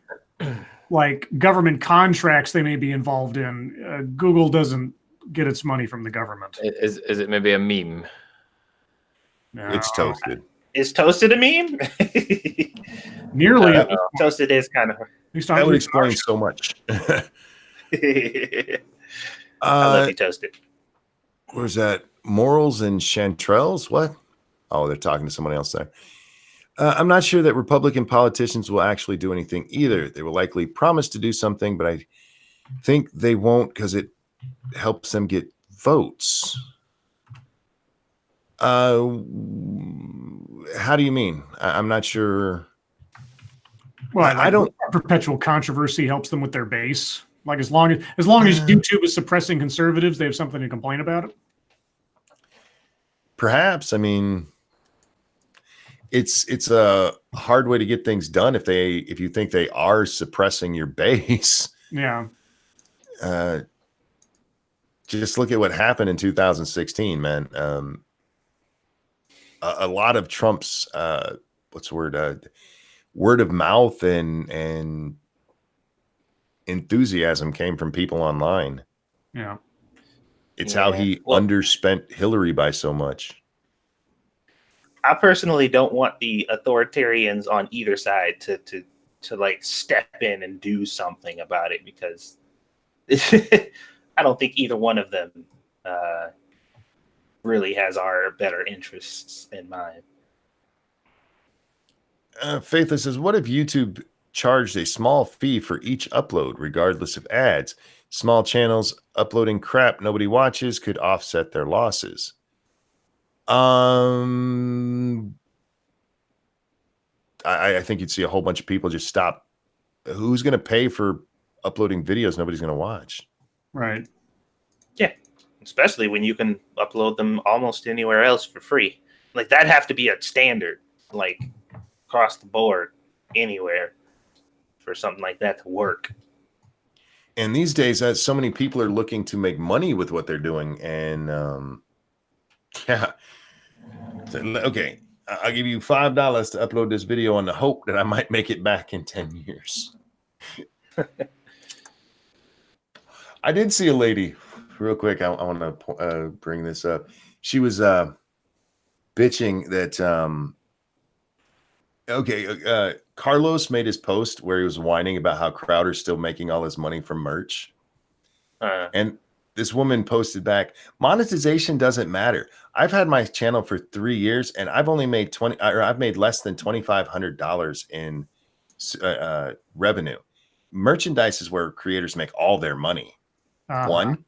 like government contracts they may be involved in, Google doesn't get its money from the government. Is it maybe a meme? No. It's toasted. Is toasted a meme? Nearly. Toasted is kind of. That would explain so much. I love you, toasted. Where's that? Morals and chanterelles? What? Oh, they're talking to someone else there. I'm not sure that Republican politicians will actually do anything either. They will likely promise to do something, but I think they won't because it helps them get votes. How do you mean? I'm not sure. Well, I don't. Perpetual controversy helps them with their base. Like as long as YouTube is suppressing conservatives, they have something to complain about. Perhaps. I mean, it's a hard way to get things done if you think they are suppressing your base. Yeah. Just look at what happened in 2016, man. A lot of Trump's word of mouth and enthusiasm came from people online. Yeah. It's how he underspent Hillary by so much. I personally don't want the authoritarians on either side to like step in and do something about it, because I don't think either one of them really has our better interests in mind. Faithless says, what if YouTube charged a small fee for each upload, regardless of ads? Small channels uploading crap nobody watches could offset their losses. I think you'd see a whole bunch of people just stop. Who's going to pay for uploading videos nobody's going to watch? Right. Yeah. Especially when you can upload them almost anywhere else for free. Like, that'd have to be a standard, like across the board, anywhere, for something like that to work. And these days, so many people are looking to make money with what they're doing. And yeah. So, okay, I'll give you $5 to upload this video on the hope that I might make it back in 10 years. I did see a lady, real quick. I want to bring this up. She was bitching that Carlos made his post where he was whining about how Crowder's still making all his money from merch. And this woman posted back, monetization doesn't matter. I've had my channel for 3 years and I've only made I've made less than $2,500 in revenue. Merchandise is where creators make all their money. One,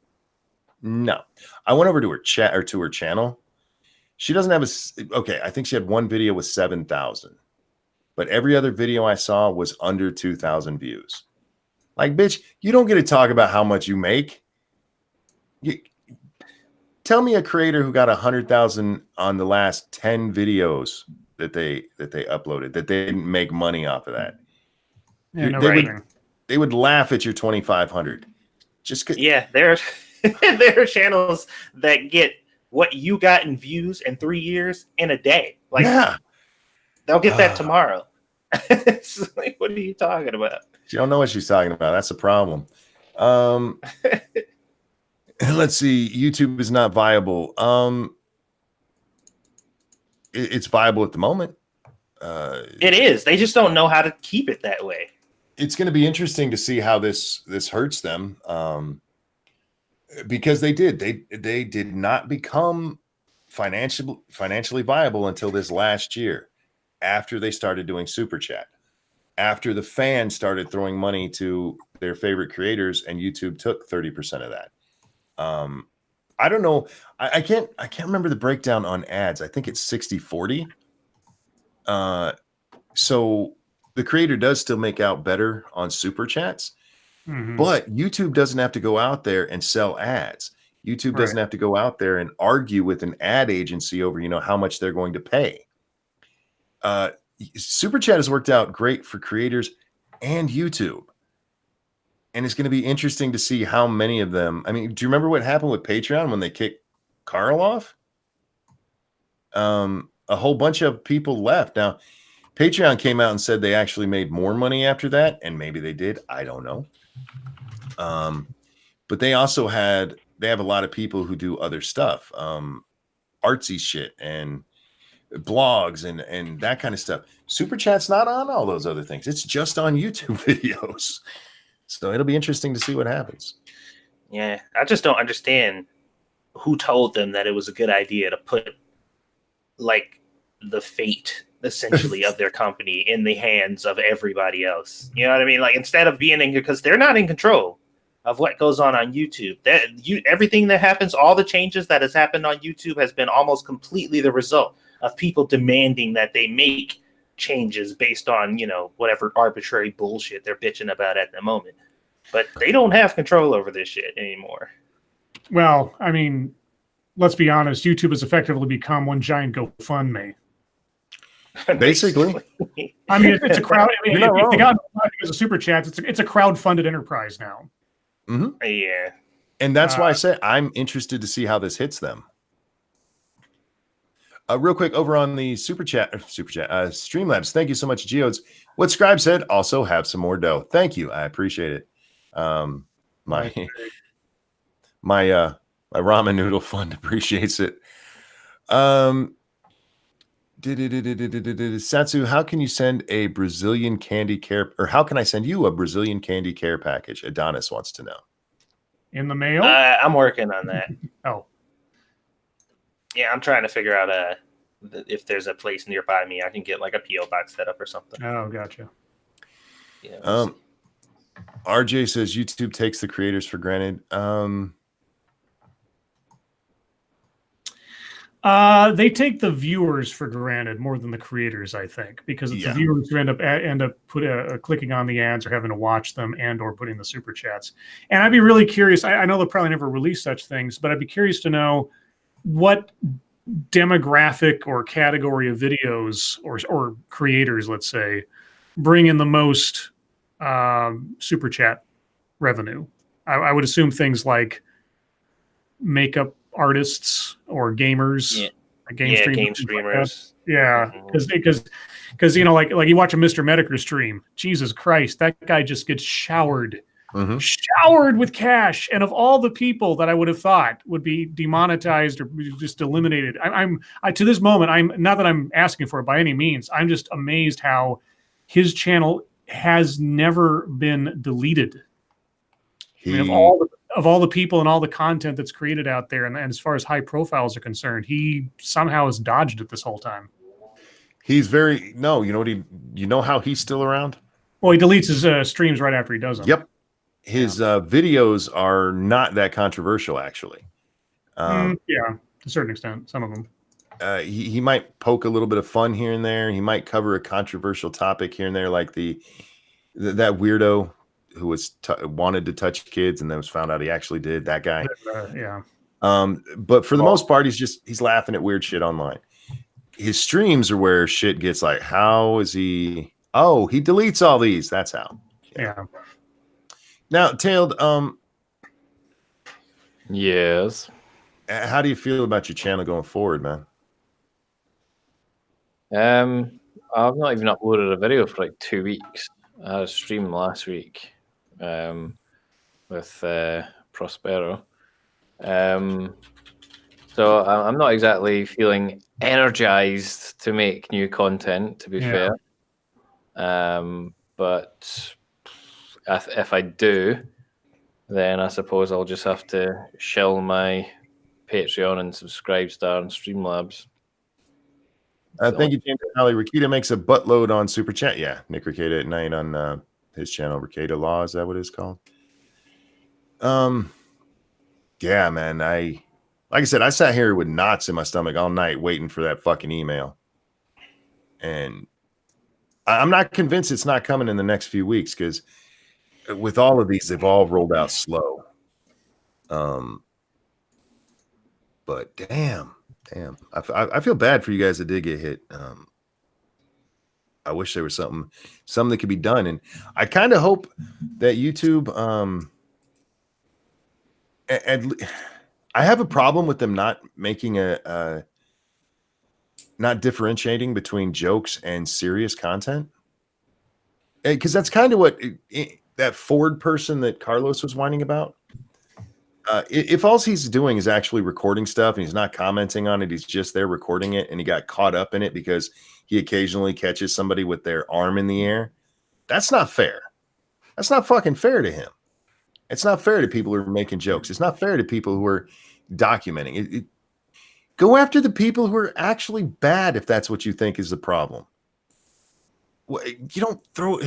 no. I went over to her chat or to her channel. She doesn't have I think she had one video with 7,000, but every other video I saw was under 2,000 views. Like, bitch, you don't get to talk about how much you make. Tell me a creator who got 100,000 on the last 10 videos that they uploaded that they didn't make money off of that. Yeah, no, they would laugh at your 2,500. Just there are channels that get what you got in views in 3 years in a day. Like, they'll get that tomorrow. It's like, what are you talking about? She don't know what she's talking about. That's a problem. Let's see. YouTube is not viable. It's viable at the moment. It is. They just don't know how to keep it that way. It's going to be interesting to see how this hurts them. Because they did not become financially viable until this last year, after they started doing super chat, after the fans started throwing money to their favorite creators, and YouTube took 30% of that. I don't know. I can't remember the breakdown on ads. I think it's 60-40. So the creator does still make out better on super chats. Mm-hmm. But YouTube doesn't have to go out there and sell ads. YouTube doesn't have to go out there and argue with an ad agency over, how much they're going to pay. Super chat has worked out great for creators and YouTube. And it's going to be interesting to see how many of them. I mean, do you remember what happened with Patreon when they kicked Carl off? A whole bunch of people left. Now, Patreon came out and said they actually made more money after that, and maybe they did. I don't know. But they also have a lot of people who do other stuff, artsy shit and blogs and that kind of stuff. Super chat's not on all those other things. It's just on YouTube videos. So it'll be interesting to see what happens. Yeah, I just don't understand who told them that it was a good idea to put like the fate essentially of their company in the hands of everybody else. You know what I mean? Like, instead of being because they're not in control of what goes on YouTube. Everything that happens, all the changes that has happened on YouTube has been almost completely the result of people demanding that they make changes based on, whatever arbitrary bullshit they're bitching about at the moment. But they don't have control over this shit anymore. Well, I mean, let's be honest. YouTube has effectively become one giant GoFundMe. Basically. I mean, it's a crowd. I mean, if they got because of super chats, it's a crowd-funded enterprise now. Mm-hmm. Yeah. And that's why I say I'm interested to see how this hits them. Real quick, over on the super chat, Streamlabs. Thank you so much, Geodes. What Scribe said, also have some more dough. Thank you. I appreciate it. My ramen noodle fund appreciates it. Satsu, how can you send a Brazilian candy care, or how can I send you a Brazilian candy care package? Adonis wants to know. In the mail? I'm working on that. Oh. Yeah, I'm trying to figure out if there's a place nearby me I can get like a P.O. box set up or something. Oh, gotcha. Yeah. RJ says YouTube takes the creators for granted. They take the viewers for granted more than the creators, I think, because it's the viewers who end up clicking on the ads or having to watch them and or putting the super chats. And I'd be really curious. I know they'll probably never release such things, but I'd be curious to know what demographic or category of videos or creators, let's say, bring in the most super chat revenue. I would assume things like makeup artists or gamers, game streamers. Because like you watch a Mr. Medicare stream, Jesus Christ, that guy just gets showered showered with cash. And of all the people that I would have thought would be demonetized or just eliminated, I to this moment, I'm not that I'm asking for it by any means. I'm just amazed how his channel has never been deleted. I mean, of all the people and all the content that's created out there, and as far as high profiles are concerned, he somehow has dodged it this whole time. He's very you know how he's still around? Well, he deletes his streams right after he does them. Yep. His videos are not that controversial, actually. Yeah, to a certain extent, some of them. He might poke a little bit of fun here and there. He might cover a controversial topic here and there, like that weirdo who was wanted to touch kids and then was found out he actually did. That guy. Yeah. But for the most part, he's laughing at weird shit online. His streams are where shit gets like, how is he? Oh, he deletes all these. That's how. Yeah. Now, Tailed, yes. How do you feel about your channel going forward, man? I've not even uploaded a video for like 2 weeks. I had a stream last week with Prospero. So I'm not exactly feeling energized to make new content, to be fair. But if I do, then I suppose I'll just have to shill my Patreon and Subscribestar and Streamlabs. Thank you, James. Ali Rakita makes a buttload on Super Chat. Yeah, Nick Rakita at night on his channel, Rakita Law. Is that what it's called? Yeah, man. Like I said, I sat here with knots in my stomach all night waiting for that fucking email. And I'm not convinced it's not coming in the next few weeks because with all of these, they've all rolled out slow. But damn, I feel bad for you guys that did get hit. I wish there was something that could be done, and I kind of hope that YouTube. I have a problem with them not making not differentiating between jokes and serious content, because that's kind of what that Ford person that Carlos was whining about. If all he's doing is actually recording stuff and he's not commenting on it, he's just there recording it, and he got caught up in it because he occasionally catches somebody with their arm in the air. That's not fair. That's not fucking fair to him. It's not fair to people who are making jokes. It's not fair to people who are documenting. Go after the people who are actually bad if that's what you think is the problem. You don't throw.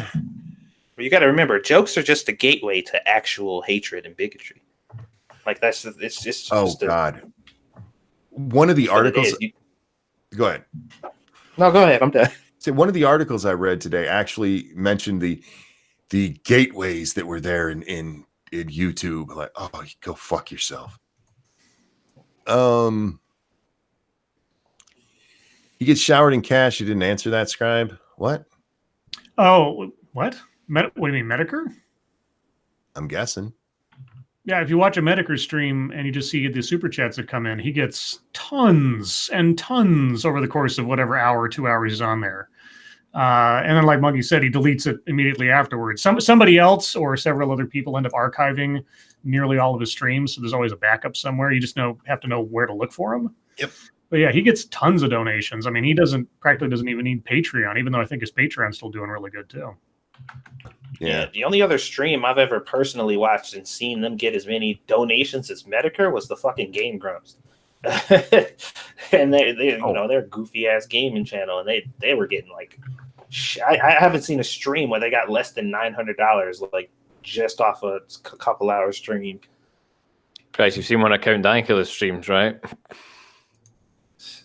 You got to remember, jokes are just a gateway to actual hatred and bigotry. Like it's just. God. One of the articles. Go ahead. No, go ahead. I'm done. So one of the articles I read today actually mentioned the gateways that were there in YouTube. Like, oh, go fuck yourself. You get showered in cash. You didn't answer that, Scribe. What? Oh, what? What do you mean, Medicare? I'm guessing. Yeah, if you watch a Medicare stream and you just see the super chats that come in, he gets tons and tons over the course of whatever hour, 2 hours he's on there. And then, like Monkey said, he deletes it immediately afterwards. Somebody else or several other people end up archiving nearly all of his streams, so there's always a backup somewhere. You just have to know where to look for him. Yep. But yeah, he gets tons of donations. I mean, he practically doesn't even need Patreon, even though I think his Patreon's still doing really good too. Yeah, the only other stream I've ever personally watched and seen them get as many donations as Medicare was the fucking Game Grumps. And they're a goofy ass gaming channel, and they were getting like, I haven't seen a stream where they got less than $900 like just off a couple hours stream. Guys, you've seen one of Count Dankula's streams, right?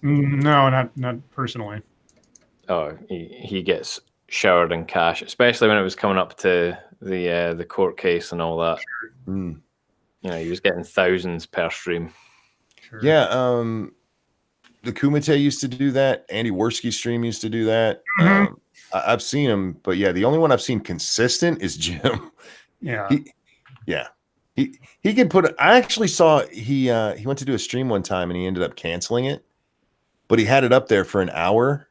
No, not personally. Oh, he gets showered in cash, especially when it was coming up to the court case and all that. Mm. You know, he was getting thousands per stream. Sure. Yeah, the Kumite used to do that. Andy Worski's stream used to do that. Mm-hmm. I've seen him, but yeah, the only one I've seen consistent is Jim. Yeah. He could put. I actually saw he went to do a stream one time and he ended up canceling it, but he had it up there for an hour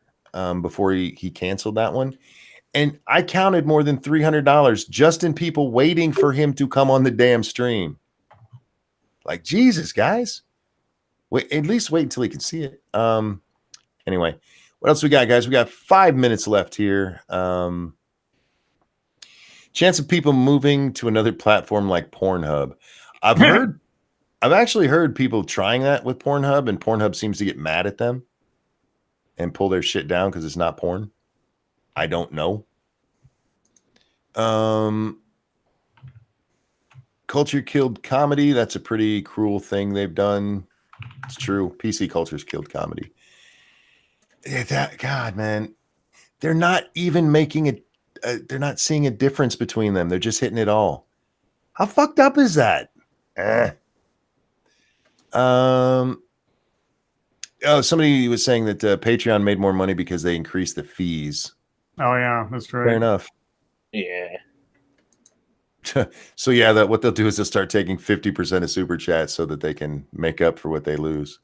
before he canceled that one. And I counted more than $300 just in people waiting for him to come on the damn stream. Like, Jesus, guys. Wait, at least wait until he can see it. Anyway, what else we got, guys? We got 5 minutes left here. Chance of people moving to another platform like Pornhub. I've actually heard people trying that with Pornhub, and Pornhub seems to get mad at them and pull their shit down because it's not porn. I don't know. Culture killed comedy. That's a pretty cruel thing they've done. It's true. PC culture's killed comedy. God, man, they're not even making it. They're not seeing a difference between them. They're just hitting it all. How fucked up is that? Oh, somebody was saying that Patreon made more money because they increased the fees. Oh yeah, that's right. Fair enough. Yeah. So yeah, what they'll do is they'll start taking 50% of super chats so that they can make up for what they lose.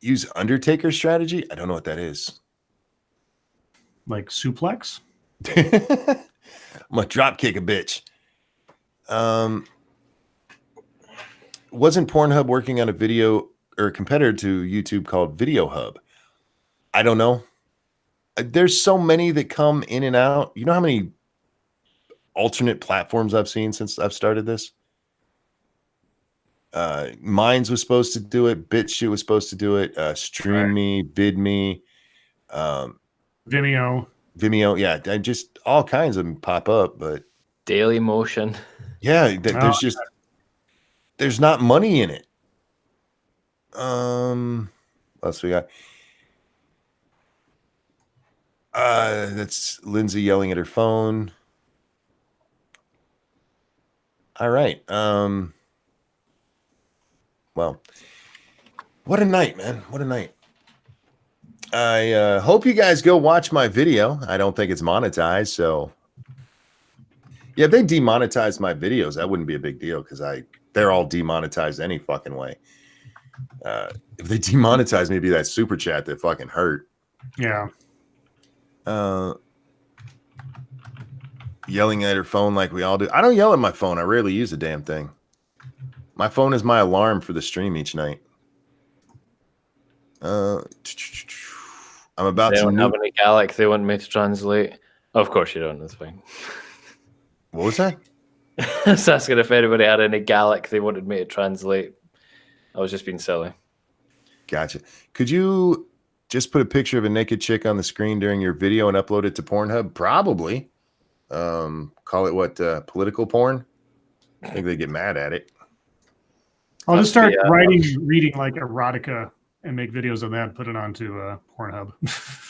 Use Undertaker strategy. I don't know what that is. Like suplex. I'm gonna drop kick a bitch. Wasn't Pornhub working on a video or a competitor to YouTube called Video Hub? I don't know. There's so many that come in and out. You know how many alternate platforms I've seen since I've started this? Minds was supposed to do it. BitChute was supposed to do it. StreamMe, VidMe, Vimeo. Yeah, I just all kinds of them pop up, but Daily Motion. Yeah, there's not money in it. What else we got? That's Lindsay yelling at her phone. All right. Well, what a night, man. What a night. I hope you guys go watch my video. I don't think it's monetized, so yeah, if they demonetized my videos, that wouldn't be a big deal because they're all demonetized any fucking way. If they demonetize me, it'd be that super chat that fucking hurt. Yeah. Yelling at her phone like we all do. I don't yell at my phone. I rarely use the damn thing. My phone is my alarm for the stream each night. I'm about they to don't have any Gallic they want me to translate. Of course you don't. That's fine. What was that? I was asking if anybody had any Gallic they wanted me to translate. I was just being silly. Gotcha. Could you just put a picture of a naked chick on the screen during your video and upload it to Pornhub? Probably. Call it what? Political porn? I think they get mad at it. I'll just start reading like erotica and make videos of that and put it onto Pornhub.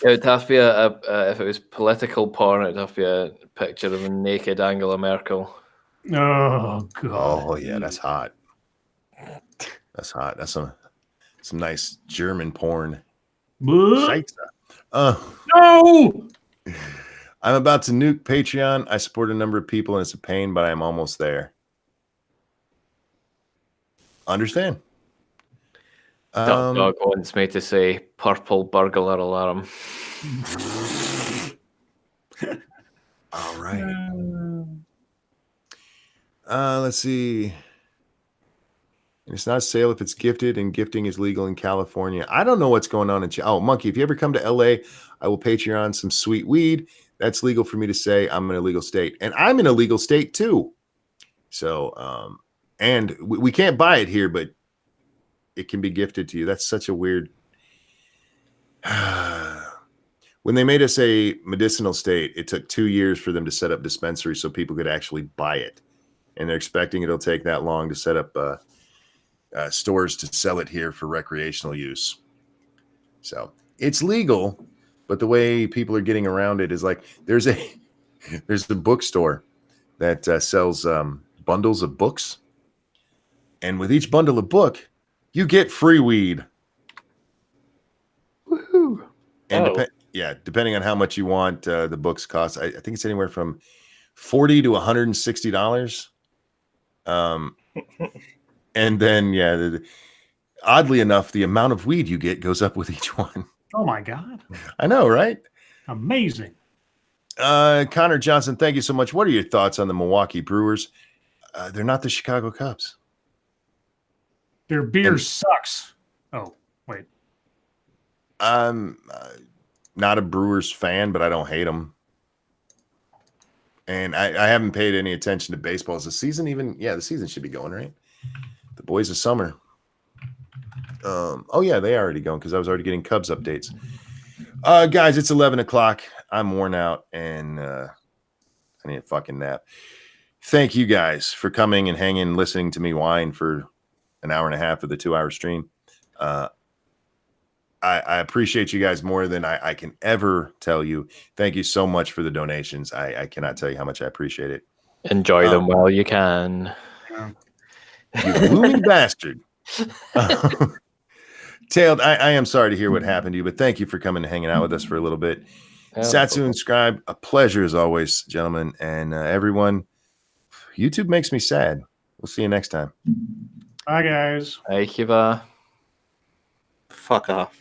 It would have to be if it was political porn, it'd have to be a picture of a naked Angela Merkel. Oh god. Oh yeah, that's hot. That's hot. That's some nice German porn. No! I'm about to nuke Patreon. I support a number of people and it's a pain, but I'm almost there. Understand. Dog wants me to say purple burglar alarm. All right. Let's see. It's not sale if it's gifted, and gifting is legal in California. I don't know what's going on in Monkey, if you ever come to LA, I will Patreon some sweet weed. That's legal for me to say. I'm in a legal state, and I'm in a legal state too. So, and we can't buy it here, but it can be gifted to you. That's such a weird. When they made us a medicinal state, it took 2 years for them to set up dispensaries so people could actually buy it, and they're expecting it'll take that long to set up stores to sell it here for recreational use. So it's legal, but the way people are getting around it is like there's a bookstore that sells bundles of books, and with each bundle of book, you get free weed. Woohoo! And depending on how much you want, the books cost. I think it's anywhere from $40 to $160. And then, oddly enough, the amount of weed you get goes up with each one. Oh my god! I know, right? Amazing. Connor Johnson, thank you so much. What are your thoughts on the Milwaukee Brewers? They're not the Chicago Cubs. Their beer sucks. Oh, wait. I'm not a Brewers fan, but I don't hate them. And I haven't paid any attention to baseball. Is the season even? Yeah, the season should be going, right? The boys of summer. Oh, yeah, they are already going because I was already getting Cubs updates. Guys, it's 11 o'clock. I'm worn out, and I need a fucking nap. Thank you guys for coming and hanging and listening to me whine for an hour and a half of the 2-hour stream. I appreciate you guys more than I can ever tell you. Thank you so much for the donations. I cannot tell you how much I appreciate it. Enjoy them while you can. You gloomy bastard. Tailed, I am sorry to hear what happened to you, but thank you for coming and hanging out with us for a little bit. Satsu and Scribe, a pleasure as always, gentlemen. And everyone, YouTube makes me sad. We'll see you next time. Bye, guys. Hey, Kiva. Fuck off.